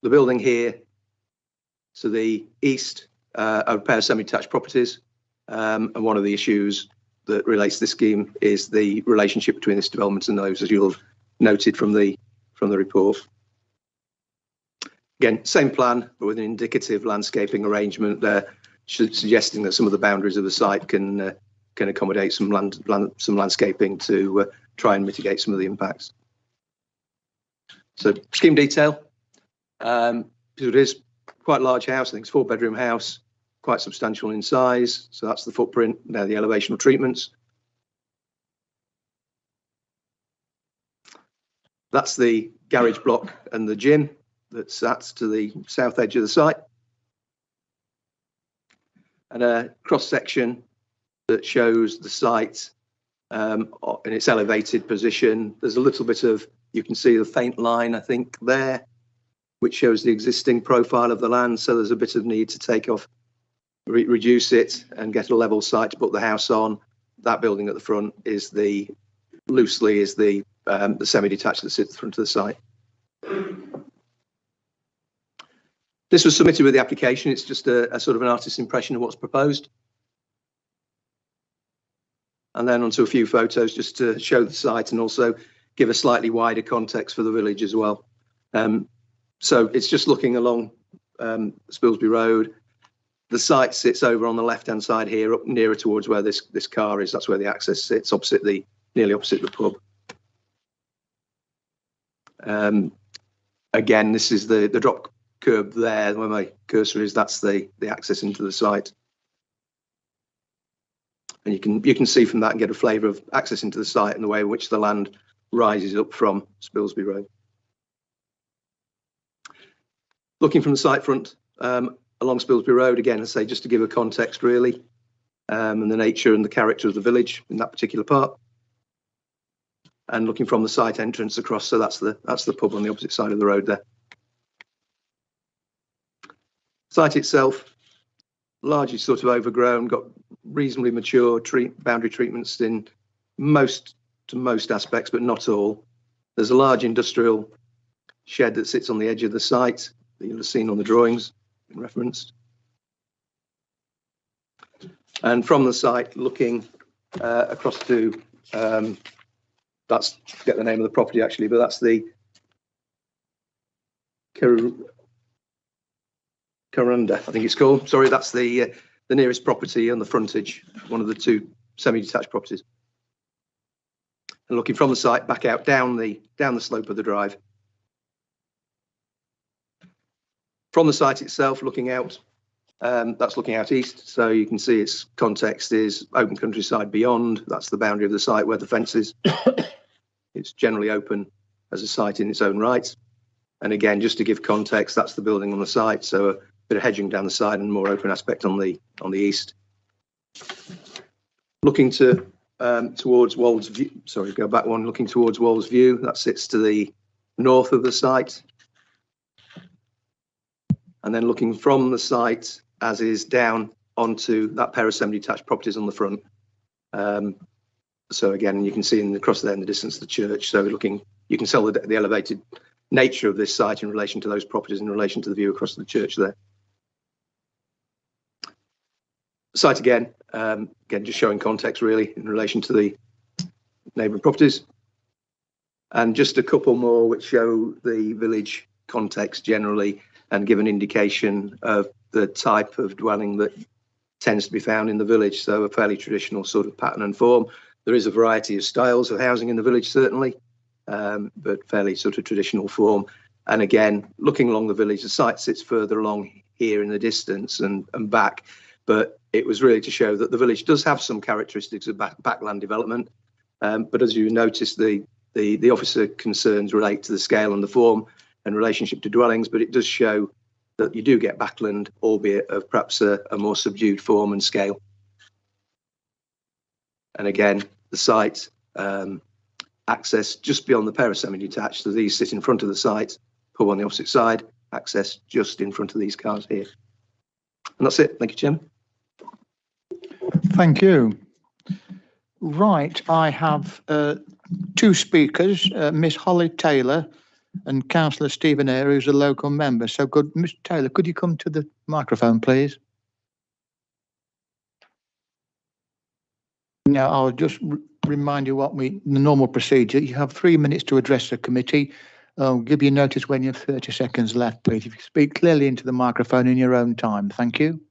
The building here to the east are a pair of semi-detached properties, and one of the issues that relates to this scheme is the relationship between this development and those, as you'll have noted from the report. Again, same plan, but with an indicative landscaping arrangement there, suggesting that some of the boundaries of the site can accommodate some landscaping to try and mitigate some of the impacts. So scheme detail. It is quite a large house. I think it's a 4-bedroom house, quite substantial in size. So that's the footprint. Now the elevational treatments. That's the garage block and the gym that sat to the south edge of the site. And a cross section that shows the site in its elevated position. There's a little bit of, you can see the faint line, I think, there, which shows the existing profile of the land. So there's a bit of need to take off, reduce it and get a level site to put the house on. That building at the front is the semi-detached that sits at the front of the site. This was submitted with the application. It's just a sort of an artist's impression of what's proposed. And then onto a few photos just to show the site and also give a slightly wider context for the village as well. So it's just looking along Spilsby Road. The site sits over on the left-hand side here, up nearer towards where this car is. That's where the access sits, nearly opposite the pub. Again, this is the drop curb there, where my cursor is. That's the access into the site. And you can see from that and get a flavour of access into the site and the way in which the land rises up from Spilsby Road. Looking from the site front along Spilsby Road, again, I say just to give a context really, and the nature and the character of the village in that particular part. And looking from the site entrance across, so that's the pub on the opposite side of the road there. Site itself, largely sort of overgrown, got reasonably mature boundary treatments in most aspects, but not all. There's a large industrial shed that sits on the edge of the site that you'll have seen on the drawings in referenced. And from the site, looking across to, that's, get the name of the property actually, but that's the Karunda, I think it's called. Sorry, that's the nearest property on the frontage, one of the two semi-detached properties. And looking from the site back out down the slope of the drive. From the site itself, looking out, that's looking out east. So you can see its context is open countryside beyond. That's the boundary of the site where the fence is. It's generally open as a site in its own right. And again, just to give context, that's the building on the site, so a bit of hedging down the side and more open aspect on the east. Looking to towards Wolds View, sorry, go back one, looking towards Wolds View, that sits to the north of the site. And then looking from the site as is down onto that pair of semi-detached properties on the front. So again, you can see across there in the distance the church. So looking, you can tell the elevated nature of this site in relation to those properties, in relation to the view across the church there. Site again, just showing context really in relation to the neighbouring properties. And just a couple more which show the village context generally and give an indication of the type of dwelling that tends to be found in the village. So a fairly traditional sort of pattern and form. There is a variety of styles of housing in the village, certainly, but fairly sort of traditional form. And again, looking along the village, the site sits further along here in the distance and back, but it was really to show that the village does have some characteristics of backland development. But as you notice, the officer concerns relate to the scale and the form and relationship to dwellings, but it does show that you do get backland, albeit of perhaps a more subdued form and scale. And again, the site access just beyond the pair of semi-detached, so these sit in front of the site, pub on the opposite side, access just in front of these cars here. And that's it. Thank you, Chairman. Thank you. Right, I have two speakers, Miss Holly Taylor and Councillor Stephen Eyre, who's a local member. So good, Mr. Taylor, could you come to the microphone, please? Now, I'll just remind you the normal procedure. You have 3 minutes to address the committee. I'll give you notice when you have 30 seconds left, please. If you speak clearly into the microphone in your own time. Thank you.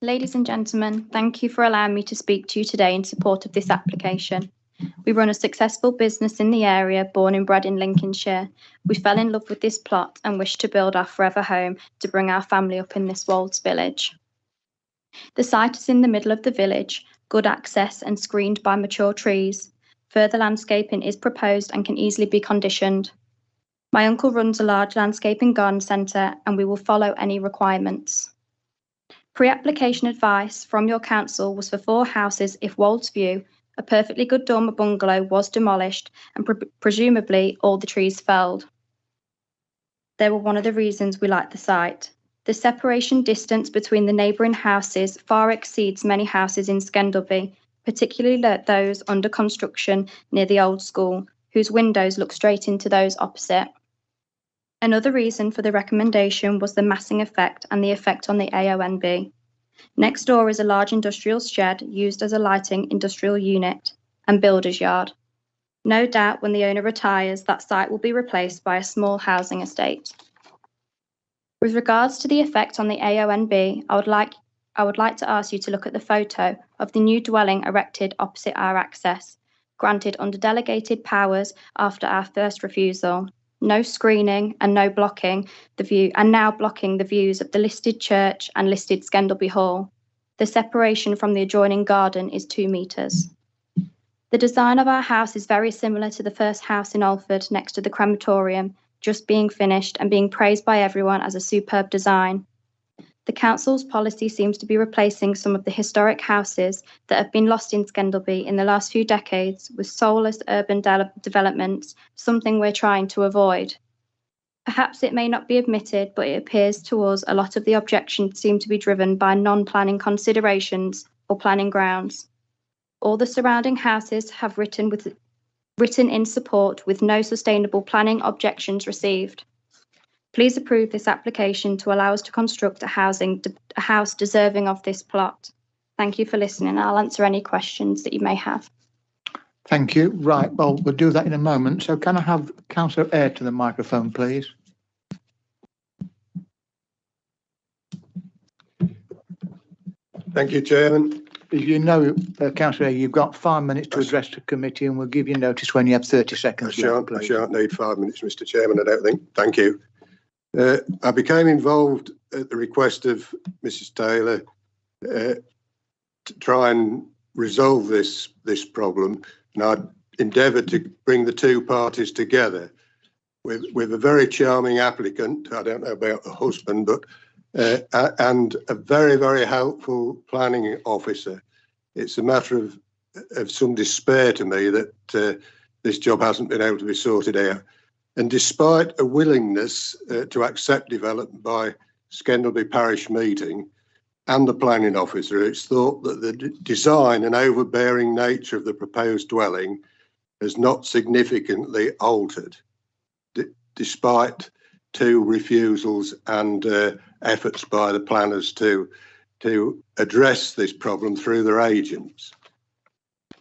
Ladies and gentlemen, thank you for allowing me to speak to you today in support of this application. We run a successful business in the area, born and bred in Lincolnshire. We fell in love with this plot and wish to build our forever home to bring our family up in this Wolds village. The site is in the middle of the village, good access and screened by mature trees. Further landscaping is proposed and can easily be conditioned. My uncle runs a large landscaping garden centre and we will follow any requirements. Pre-application advice from your council was for 4 houses if Wolds View, a perfectly good dormer bungalow, was demolished and presumably all the trees felled. They were one of the reasons we liked the site. The separation distance between the neighbouring houses far exceeds many houses in Scendleby, particularly those under construction near the old school, whose windows look straight into those opposite. Another reason for the recommendation was the massing effect and the effect on the AONB. Next door is a large industrial shed used as a lighting industrial unit and builder's yard. No doubt when the owner retires, that site will be replaced by a small housing estate. With regards to the effect on the AONB, I would like to ask you to look at the photo of the new dwelling erected opposite our access, granted under delegated powers after our first refusal. No screening and no blocking the view, and now blocking the views of the listed church and listed Scendleby Hall. The separation from the adjoining garden is 2 metres. The design of our house is very similar to the first house in Alford next to the crematorium, just being finished and being praised by everyone as a superb design. The council's policy seems to be replacing some of the historic houses that have been lost in Scendleby in the last few decades with soulless urban developments, something we're trying to avoid. Perhaps it may not be admitted, but it appears to us a lot of the objections seem to be driven by non-planning considerations or planning grounds. All the surrounding houses have written in support with no sustainable planning objections received. Please approve this application to allow us to construct a house deserving of this plot. Thank you for listening. I'll answer any questions that you may have. Thank you. Right, well, we'll do that in a moment. So can I have Councillor Eyre to the microphone, please? Thank you, Chairman. As you know, Councillor Eyre, you've got 5 minutes to address the committee and we'll give you notice when you have 30 seconds. I shan't need 5 minutes, Mr. Chairman, I don't think. Thank you. I became involved at the request of Mrs. Taylor to try and resolve this problem. And endeavoured to bring the two parties together with a very charming applicant. I don't know about the husband, but and a very, very helpful planning officer. It's a matter of some despair to me that this job hasn't been able to be sorted out. And despite a willingness to accept development by Scandalby Parish Meeting and the planning officer, it's thought that the design and overbearing nature of the proposed dwelling has not significantly altered, despite two refusals and efforts by the planners to address this problem through their agents.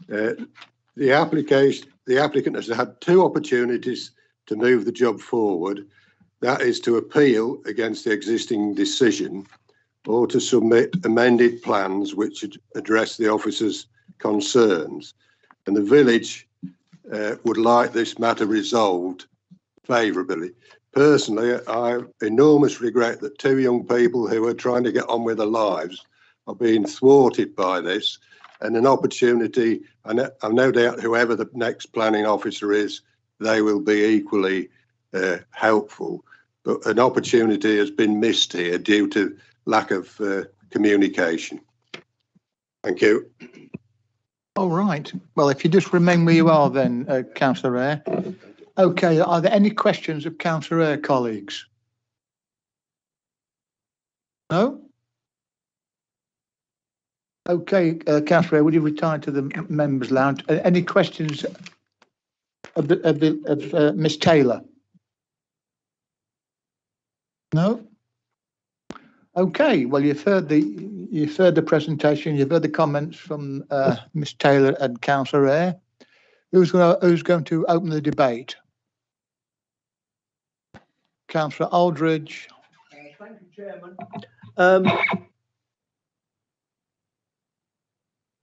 The applicant has had two opportunities to move the job forward. That is to appeal against the existing decision or to submit amended plans which address the officer's concerns. And the village would like this matter resolved favourably. Personally, I enormously regret that two young people who are trying to get on with their lives are being thwarted by this, and an opportunity, I've no doubt whoever the next planning officer is, they will be equally helpful. But an opportunity has been missed here due to lack of communication. Thank you. All right. Well, if you just remain where you are then, Councillor Eyre. Okay, are there any questions of Councillor Eyre, colleagues? No? Okay, Councillor Eyre, would you retire to the members' lounge? Any questions of Miss Taylor? No? Okay, well, you've heard the presentation, you've heard the comments from Miss Taylor and Councillor Eyre. Who's going to open the debate? Councillor Aldridge. Thank you, Chairman.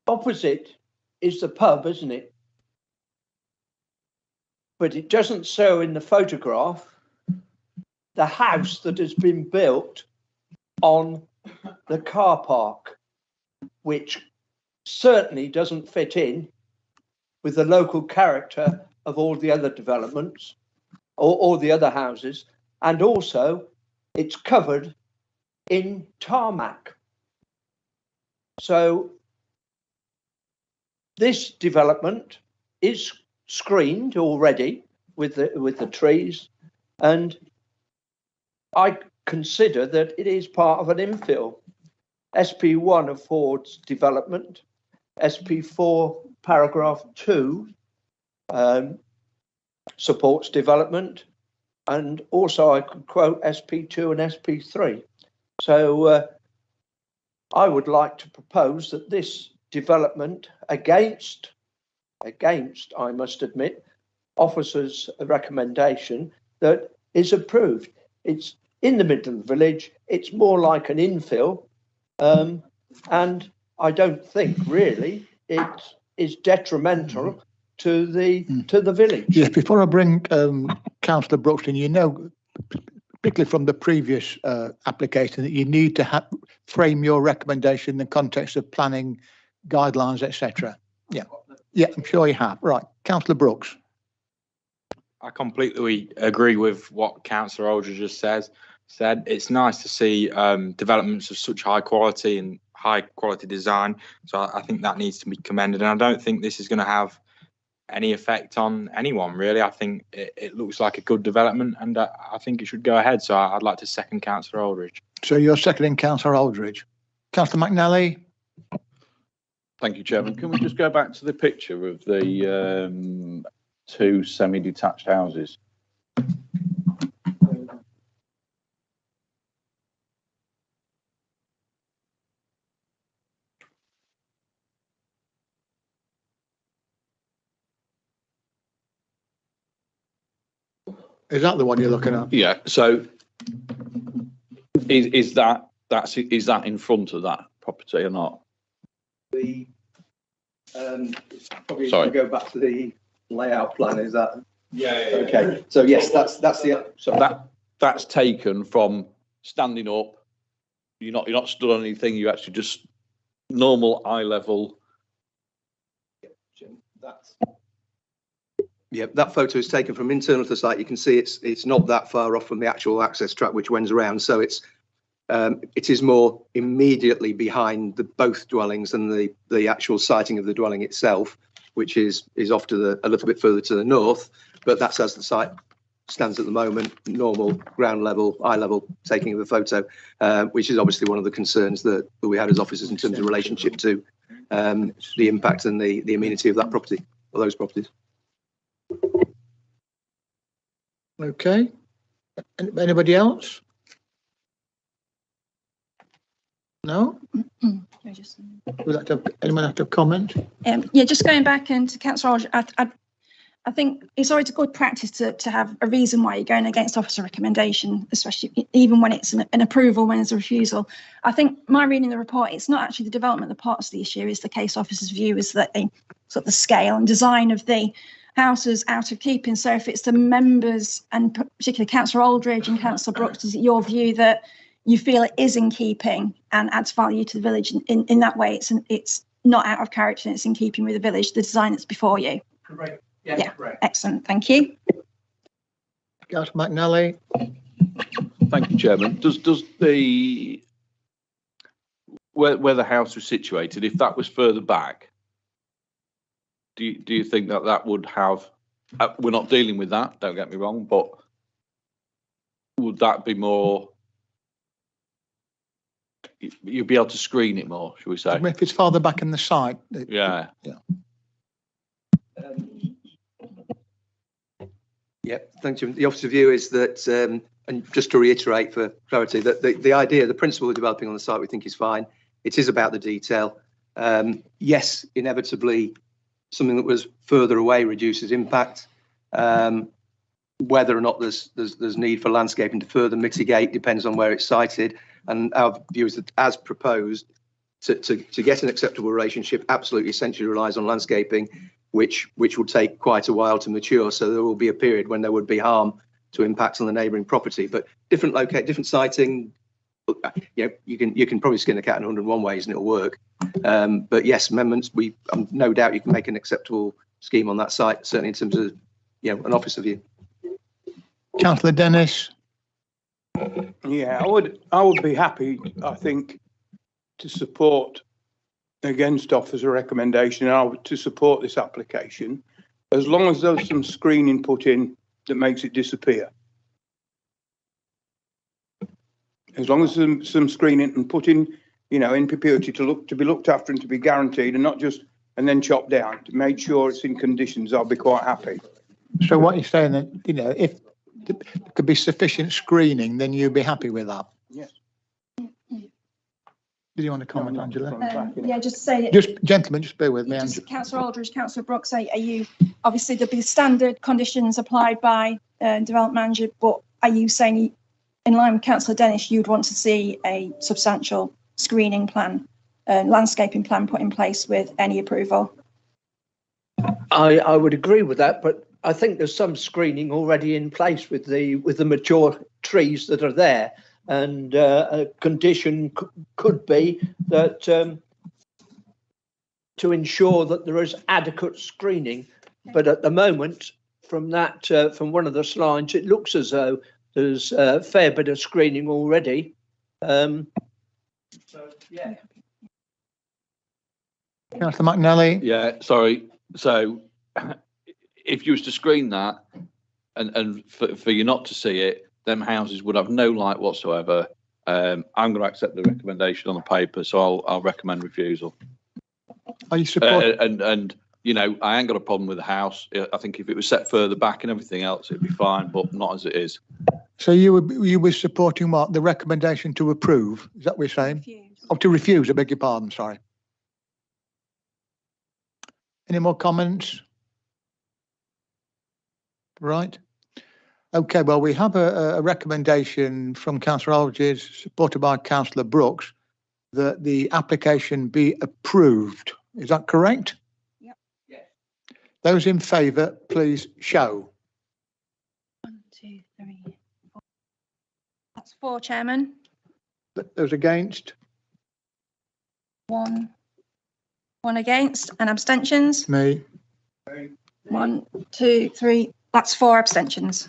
Opposite is the pub, isn't it? But it doesn't show in the photograph the house that has been built on the car park, which certainly doesn't fit in with the local character of all the other developments or all the other houses. And also it's covered in tarmac. So this development is screened already with the trees, and I consider that it is part of an infill. SP1 affords development, SP4 paragraph 2 supports development, and also I could quote SP2 and SP3. So I would like to propose that this development against, I must admit, officers' recommendation, that is approved. It's in the middle of the village. It's more like an infill, and I don't think really it is detrimental to the village. Yes, before I bring Councillor Brooks in, you know, particularly from the previous application, that you need to frame your recommendation in the context of planning guidelines, etc. Yeah, I'm sure you have. Right, Councillor Brooks. I completely agree with what Councillor Aldridge just said. It's nice to see developments of such high quality and high quality design. So I think that needs to be commended. And I don't think this is going to have any effect on anyone, really. I think it looks like a good development, and I think it should go ahead. So I'd like to second Councillor Aldridge. So you're seconding Councillor Aldridge. Councillor McNally. Thank you, Chairman. Can we just go back to the picture of the two semi-detached houses? Is that the one you're looking at? Yeah. So is that in front of that property or not? The probably Sorry. go back to the layout plan. Is that? Yeah. Okay. So yes, that's the. So that's taken from standing up. You're not stood on anything. You actually just normal eye level. That's Yeah, that photo is taken from internal to the site. You can see it's not that far off from the actual access track which wends around. So it is more immediately behind both dwellings than the actual siting of the dwelling itself, which is off to a little bit further to the north. But that's as the site stands at the moment, normal ground level, eye level taking of the photo, which is obviously one of the concerns that we had as officers in terms of relationship to the impact and the amenity of that property or those properties. Okay. Anybody else? No? Would anyone have to comment? Yeah, just going back into Councillor Aldridge, I think it's always a good practice to have a reason why you're going against officer recommendation, especially even when it's an approval, when it's a refusal. I think my reading the report, it's not actually the development of the parts of the issue, is the case officer's view is that the sort of the scale and design of the house is out of keeping. So if it's the members and particularly Councillor Aldridge and Councillor Brooks, is it your view that you feel it is in keeping and adds value to the village in that way? It's not out of character, it's in keeping with the village, the design that's before you. Correct. Yes, yeah, correct. Excellent, thank you. Councillor McNally. Thank you, Chairman. Does the where the house was situated, if that was further back, do you think that would have? We're not dealing with that. Don't get me wrong, but would that be more? You'd be able to screen it more, shall we say? If it's farther back in the site. Yeah. Yeah. Yeah, thank you. The officer view is that, and just to reiterate for clarity, that the idea, the principle of developing on the site, we think is fine. It is about the detail. Yes, inevitably, something that was further away reduces impact. Whether or not there's need for landscaping to further mitigate depends on where it's sited. And our view is that, as proposed, to get an acceptable relationship, absolutely essentially relies on landscaping, which will take quite a while to mature. So there will be a period when there would be harm to impact on the neighbouring property. But different siting, you know, you can probably skin a cat in 101 ways and it'll work. But yes, amendments, no doubt you can make an acceptable scheme on that site, certainly in terms of, you know, an officer view. Councillor Dennis. Yeah, I would be happy, I think, to support against officer recommendation. I would to support this application as long as there's some screening put in that makes it disappear. As long as there's some screening and put in, you know, in perpetuity to be looked after and to be guaranteed, and not just and then chopped down, to make sure it's in conditions, I'll be quite happy. So what you're saying that, you know, if there could be sufficient screening, then you'd be happy with that? Yes. Did you want to comment, Angela? Yeah, just say gentlemen, just bear with me. Councillor Aldridge, Councillor Brooks, are you, obviously there'll be standard conditions applied by development manager, but are you saying, in line with Councillor Dennis, you'd want to see a substantial screening plan, landscaping plan put in place with any approval? I would agree with that, but I think there's some screening already in place with the mature trees that are there. And a condition could be that to ensure that there is adequate screening. But at the moment, from one of the slides, it looks as though there's a fair bit of screening already. So, yeah. Councillor McNally. Yeah, sorry. So if you was to screen that and for you not to see it, them houses would have no light whatsoever. I'm going to accept the recommendation on the paper, so I'll recommend refusal. Are you supporting? And you know, I ain't got a problem with the house. I think if it was set further back and everything else, it'd be fine, but not as it is. So you were supporting what? The recommendation to approve? Is that what you're saying? Refuse. Oh, to refuse. I beg your pardon. Sorry. Any more comments? Right. Okay, well, we have a recommendation from Councillor Aldridge, supported by Councillor Brooks, that the application be approved. Is that correct? Yep. Yes. Those in favour, please show. 1, 2, 3, 4. That's 4, Chairman. Those against? 1 against, and abstentions? Me. 1, 2, 3. That's 4 abstentions.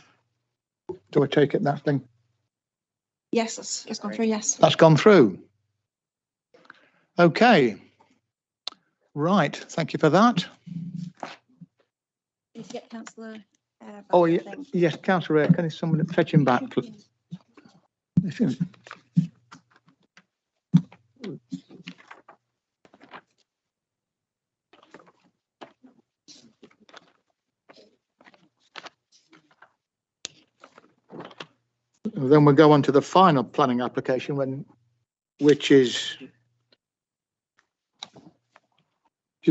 Do I take it that thing? Yes, it's gone through. Yes. That's gone through. Okay. Right. Thank you for that. Please get Councillor. Oh, yeah, yes, Councillor Eyre, can someone fetch him back, please? Then we'll go on to the final planning application, which is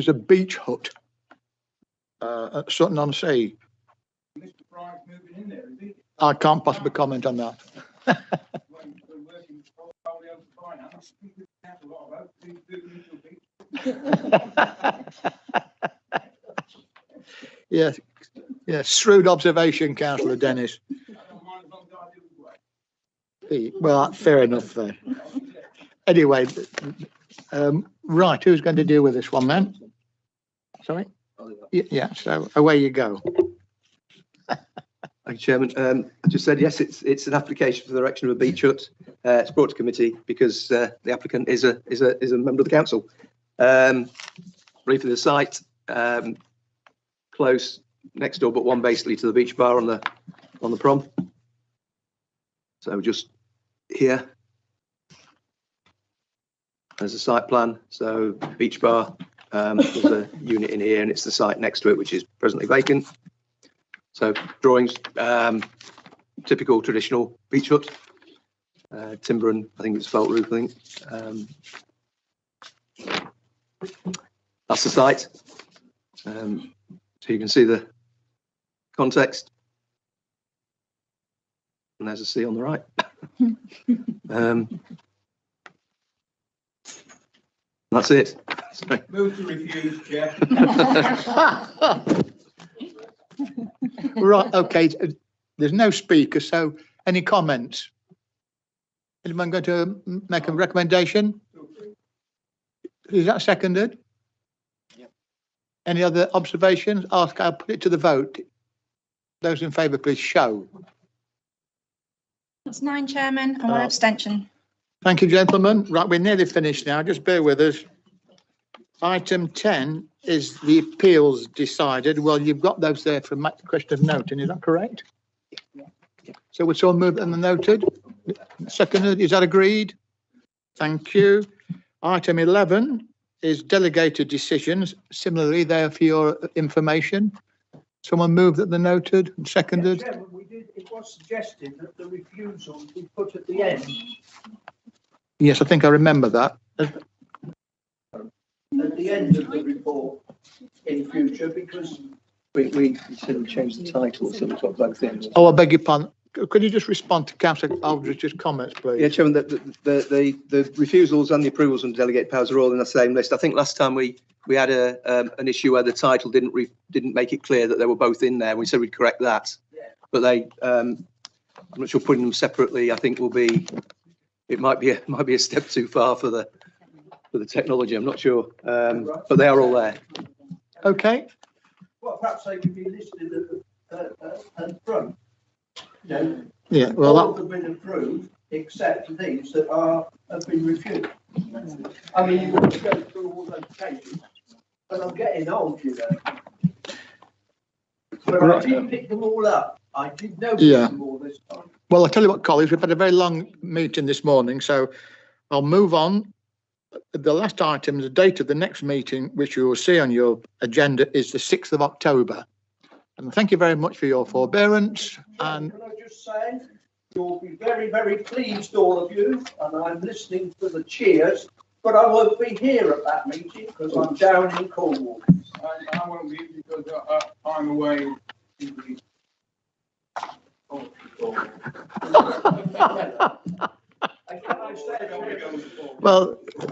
a beach hut at Sutton-on-Sea. I can't possibly comment on that. Yes, yes, shrewd observation, Councillor Dennis. Well, fair enough then. Anyway, right, who's going to deal with this one then? Sorry? Yeah, so away you go. Thank you, Chairman. I just said, yes, it's an application for the erection of a beach hut. It's brought to committee because the applicant is a member of the council. Briefly, the site, close next door, but one basically to the beach bar on the prom. So just here, there's a site plan. So beach bar, there's a unit in here, and it's the site next to it, which is presently vacant. So drawings, typical traditional beach hut, timber and I think it's felt roof. I think that's the site. So you can see the context, and there's a sea on the right. That's it. Sorry. Move to refuse, Chair. Right, okay, there's no speaker, so any comments? Anyone going to make a recommendation? Is that seconded? Yep. Any other observations? I'll put it to the vote. Those in favour, please show. That's 9, Chairman, and 1 abstention. Thank you, gentlemen. Right, we're nearly finished now. Just bear with us. Item 10 is the appeals decided. Well, you've got those there for question of noting, is that correct? Yeah. So we'll all move them and noted. Seconded, is that agreed? Thank you. Item 11 is delegated decisions. Similarly, they are for your information. Someone moved that they're noted and seconded. Yeah, Chairman, it was suggested that the refusal be put at the end. Yes, I think I remember that. At the end of the report in future, because we said we changed the title, so we've got both in. Oh, I beg your pardon. Could you just respond to Councillor Aldridge's comments, please? Yeah, Chairman, the refusals and the approvals and delegate powers are all in the same list. I think last time we had an issue where the title didn't make it clear that they were both in there. We said we'd correct that, but I'm not sure putting them separately. I think it might be a step too far for the technology. I'm not sure, but they are all there. Okay. well, perhaps they could be listed at the front. You know, yeah, well, all have been approved except these that have been refused. I mean, you want to go through all those pages, but I'm getting old, you know. But I did pick them all up. I did notice them all this time. Well, I'll tell you what, colleagues, we've had a very long meeting this morning, so I'll move on. The last item, the date of the next meeting, which you will see on your agenda, is the 6th of October. And thank you very much for your forbearance. And can I just say, you'll be very, very pleased, all of you, and I'm listening to the cheers, but I won't be here at that meeting because I'm down in Cornwall. I won't be because I'm away. well,